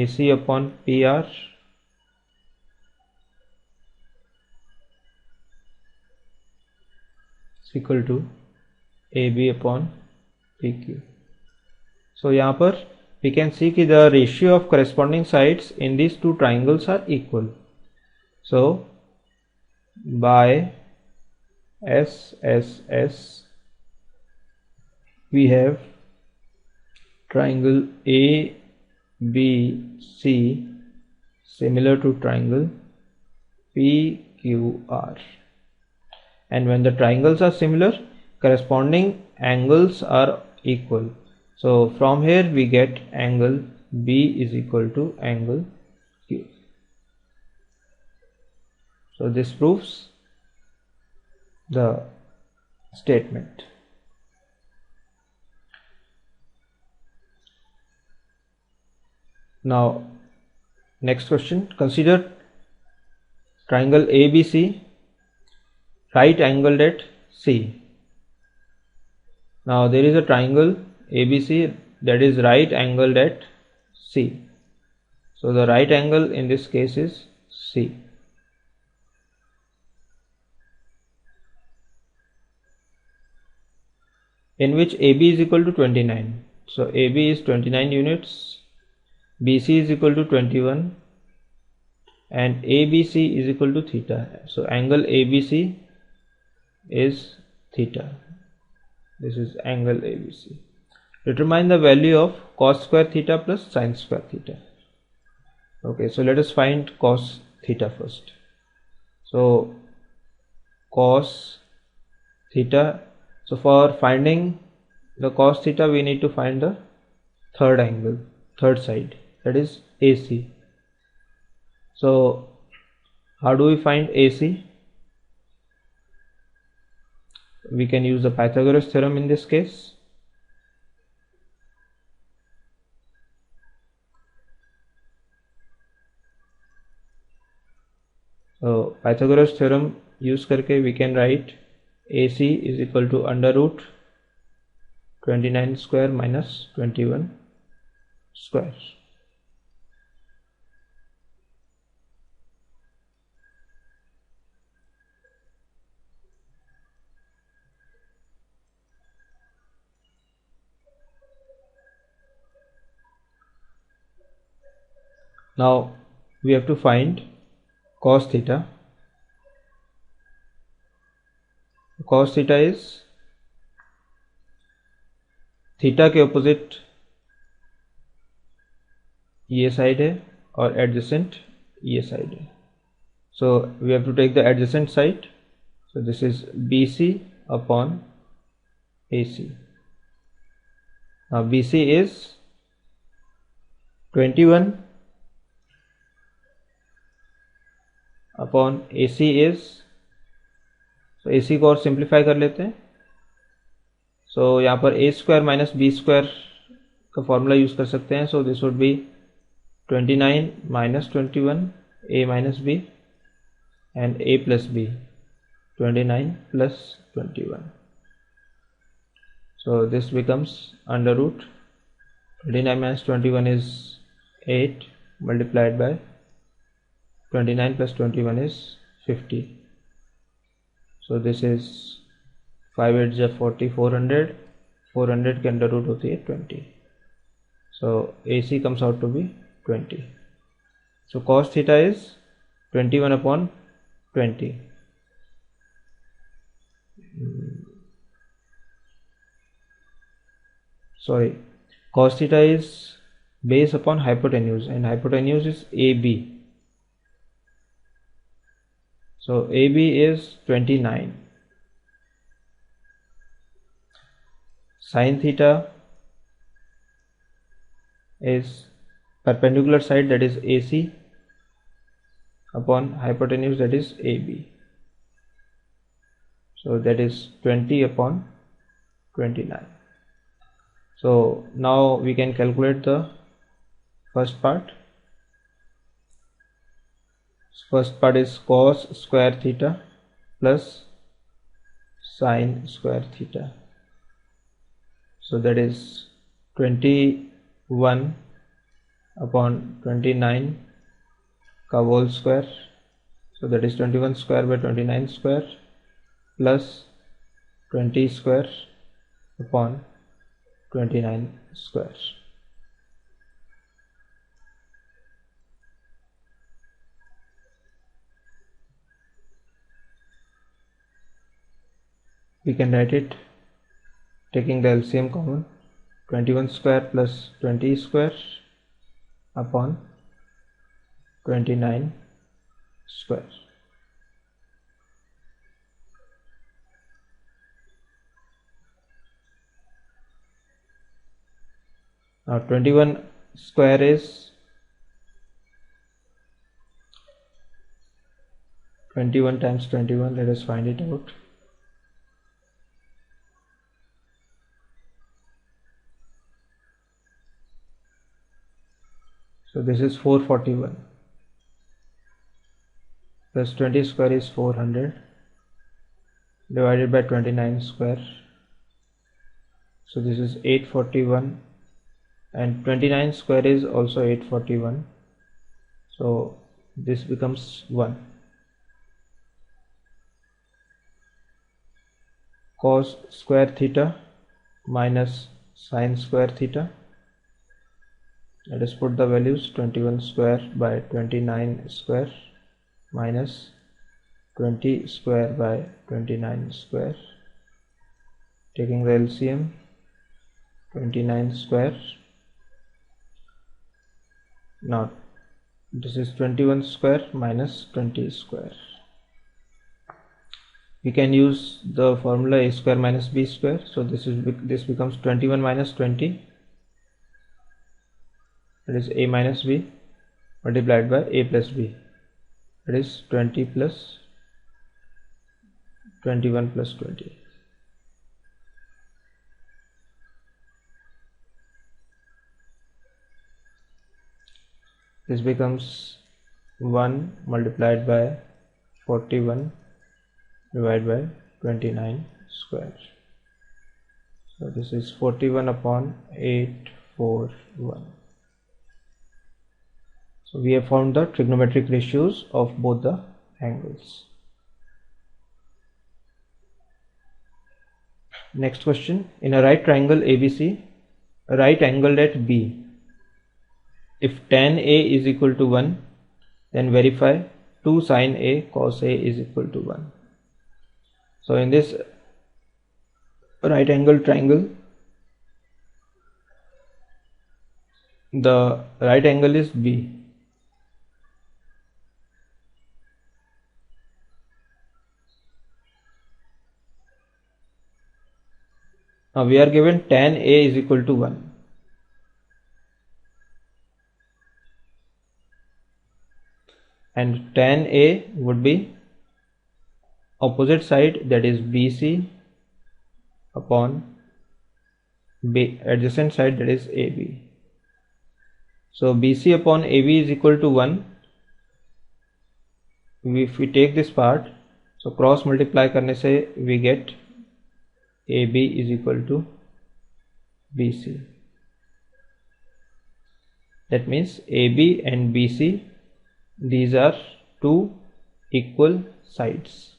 AC upon PR is equal to AB upon PQ. So यहाँ पर we can see कि the ratio of corresponding sides in these two triangles are equal. So by SSS we have triangle ABC similar to triangle PQR, and when the triangles are similar, corresponding angles are equal. So from here we get angle B is equal to angle Q. So this proves the statement. Now next question, consider triangle ABC right angled at C. Now there is a triangle ABC that is right angled at C. So the right angle in this case is C. In which AB is equal to 29. So AB is 29 units, BC is equal to 21 and ABC is equal to theta. So angle ABC is theta. This is angle ABC. Determine the value of cos square theta plus sin square theta. Okay, so let us find cos theta first. So cos theta, so for finding the cos theta we need to find the third angle, third side, that is AC. So how do we find AC? We can use the Pythagoras theorem in this case. So Pythagoras theorem use करके we can write AC is equal to under root 29 square minus 21 square. Now we have to find cos theta. Cos theta is theta के opposite ये side है और adjacent ये side है. So we have to take the adjacent side. So this is BC upon AC. Now BC is 21 upon AC is, so AC को और simplify कर लेते हैं. सो यहाँ पर A square minus B square का फॉर्मूला यूज़ कर सकते हैं. So this would be 29 minus 21 A minus B and A plus B 29 plus 21. So this becomes under root 29 minus 21 is 8 multiplied by 29 plus 21 is 50. So this is 5 8 जा 40, 400 के under root होती है 20. So AC comes out to be 20. So cos theta is 21 upon 20. Sorry, cos theta is base upon hypotenuse and hypotenuse is AB. So AB is 29. Sin theta is perpendicular side, that is AC, upon hypotenuse, that is AB. So that is 20 upon 29. So now we can calculate the first part. First part is cos square theta plus sin square theta. So that is 21 upon 29 का whole square. So that is 21 square by 29 square plus 20 square upon 29 square. We can write it taking the LCM common. 21 square plus 20 square upon 29 square. Now 21 square is 21 times 21. Let us find it out. So this is 441 plus 20 square is 400 divided by 29 square. So this is 841 and 29 square is also 841. So this becomes 1. Cos square theta minus sin square theta. Let us put the values. 21 square by 29 square minus 20 square by 29 square. Taking the LCM, 29 square. Now this is 21 square minus 20 square. We can use the formula a square minus b square. So this becomes 21 minus 20. that is a minus b multiplied by a plus b, that is 20 plus 21 plus 20. This becomes 1 multiplied by 41 divided by 29 square. So this is 41 upon 841. So we have found the trigonometric ratios of both the angles. Next question. In a right triangle ABC, right angled at B, if tan A is equal to 1, then verify 2 sin A cos A is equal to 1. So in this right angle triangle, the right angle is B. Now we are given tan A is equal to 1. And tan A would be opposite side, that is BC, upon adjacent side, that is AB. So BC upon AB is equal to 1. If we take this part, so cross multiply करने से we get AB is equal to BC. That means AB and BC, these are two equal sides.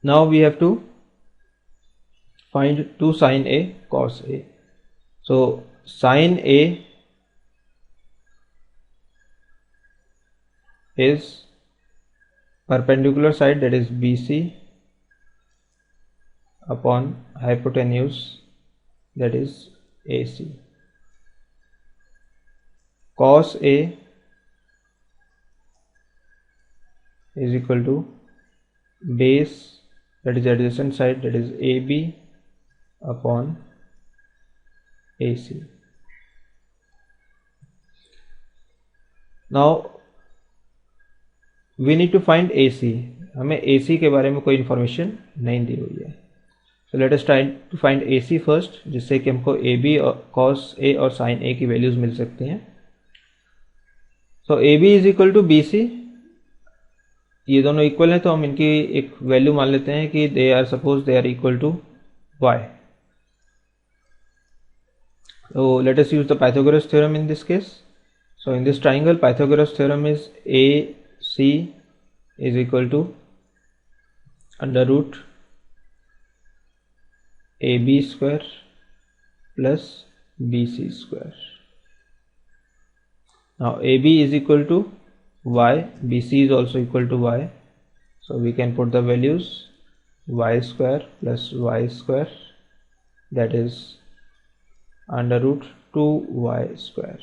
Now we have to find 2 sin A cos A. So sin A is perpendicular side, that is BC, upon hypotenuse, that is AC. Cos A is equal to base, that is adjacent side, that is AB, upon AC. Now we need to find AC. हमें AC के बारे में कोई information नहीं दी हुई है. So let us try to find AC first, जिससे कि हमको AB और cos A और sin A की वैल्यूज मिल सकती हैं. So AB is equal to BC. ये दोनों इक्वल हैं, तो हम इनकी एक वैल्यू मान लेते हैं कि they are, suppose they are equal to y. So let us use the Pythagoras theorem in this case. So in this triangle, Pythagoras theorem is AC is equal to under root AB square plus BC square. Now AB is equal to y, BC is also equal to y, so we can put the values y square plus y square, that is under root 2y square.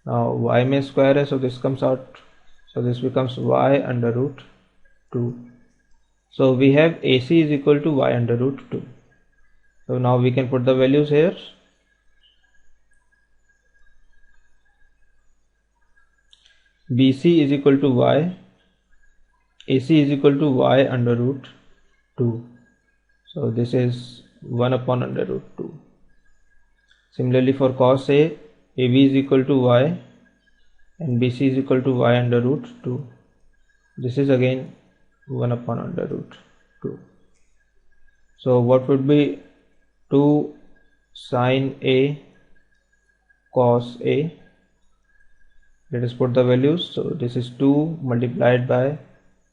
Now y में square है, so this comes out, so this becomes y under root 2. So we have AC is equal to y under root 2. So now we can put the values here. BC is equal to y, AC is equal to y under root 2. So this is 1 upon under root 2. Similarly for cos A, AB is equal to y and BC is equal to y under root 2. This is again 1 upon under root 2. So what would be 2 sin A cos A? Let us put the values. So this is 2 multiplied by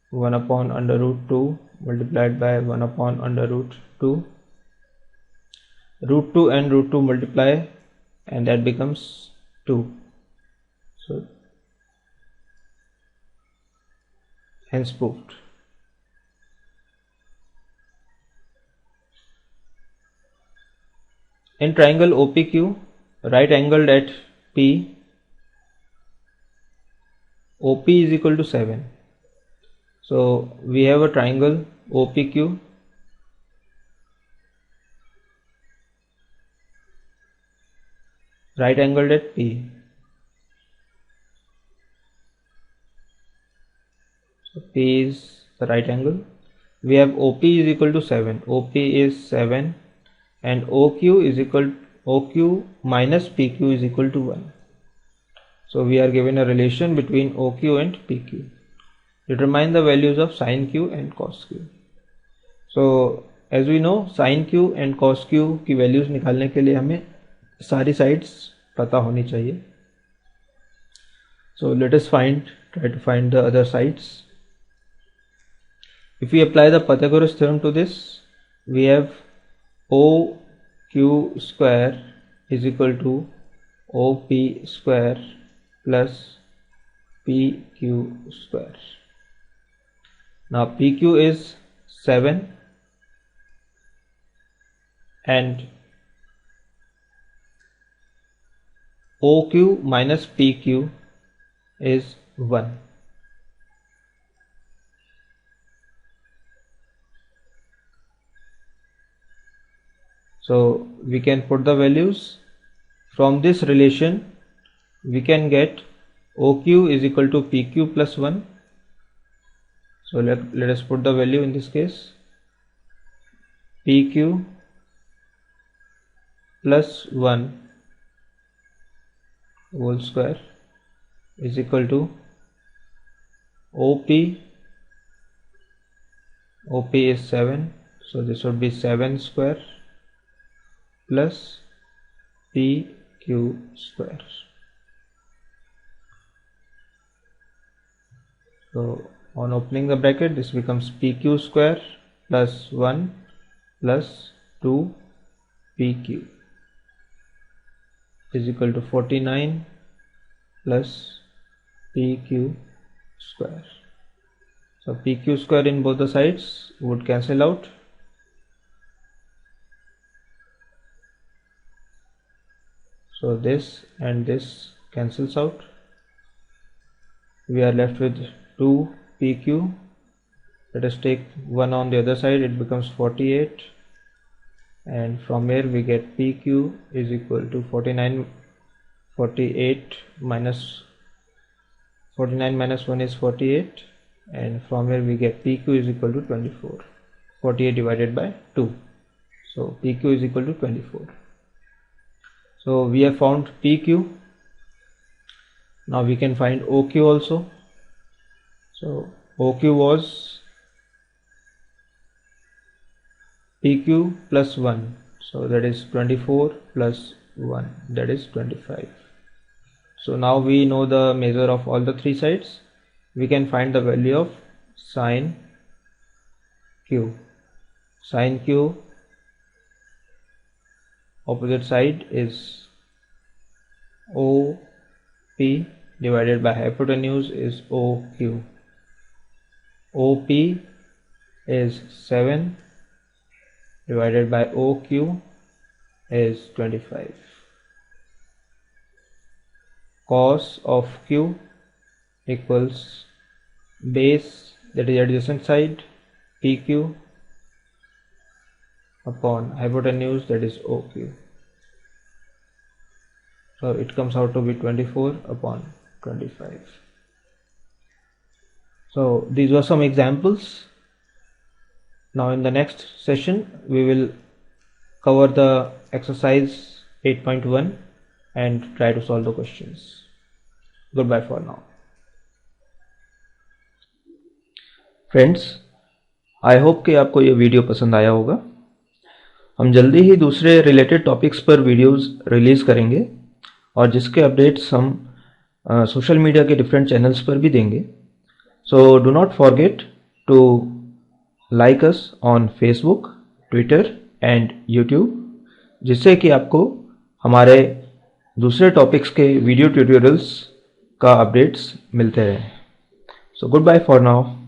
1 upon under root 2 multiplied by 1 upon under root 2. Root 2 and root 2 multiply and that becomes 2. So hence proved. In triangle OPQ, right angled at P, OP is equal to 7. So we have a triangle OPQ. right angled at P. So P is the right angle. We have OP is equal to 7. OP is 7 and OQ is equal OQ minus PQ is equal to 1. So we are given a relation between OQ and PQ. Determine the values of sin Q and cos Q. So as we know, sin Q and cos Q की values निकालने के लिए हमें सारी sides पता होनी चाहिए. So let us try to find the other sides. If we apply the Pythagoras theorem to this, we have OQ square is equal to OP square plus PQ square. Now PQ is 7 and OQ minus PQ is 1. So we can put the values from this relation. We can get OQ is equal to PQ plus 1. So let us put the value in this case. PQ plus 1 whole square is equal to OP. OP is 7, so this would be 7 square plus PQ square. So on opening the bracket, this becomes PQ square plus 1 plus 2 PQ is equal to 49 plus PQ square. So PQ square in both the sides would cancel out. So this and this cancels out. We are left with 2 PQ. Let us take 1 on the other side, it becomes 48, and from here we get PQ is equal to 49 minus 1 is 48, and from here we get PQ is equal to 24. 48 divided by 2, so PQ is equal to 24. So we have found PQ. Now we can find OQ also. So OQ was PQ plus 1, so that is 24 plus 1, that is 25. So now we know the measure of all the three sides. We can find the value of sin Q. Sin Q, opposite side is OP divided by hypotenuse is OQ. OP is 7 divided by OQ is 25. Cos of Q equals base, that is adjacent side, PQ upon hypotenuse, that is OQ. So it comes out to be 24 upon 25. So these were some examples. Now in the next session we will cover the exercise 8.1 and try to solve the questions. Goodbye for now. Friends, I hope कि आपको ये video पसंद आया होगा. हम जल्दी ही दूसरे रिलेटेड टॉपिक्स पर वीडियोस रिलीज करेंगे और जिसके अपडेट्स हम सोशल मीडिया के डिफरेंट चैनल्स पर भी देंगे. So do not forget to like us on Facebook, Twitter and YouTube, जिससे कि आपको हमारे दूसरे टॉपिक्स के वीडियो ट्यूटोरियल्स का अपडेट्स मिलते रहें. So goodbye for now.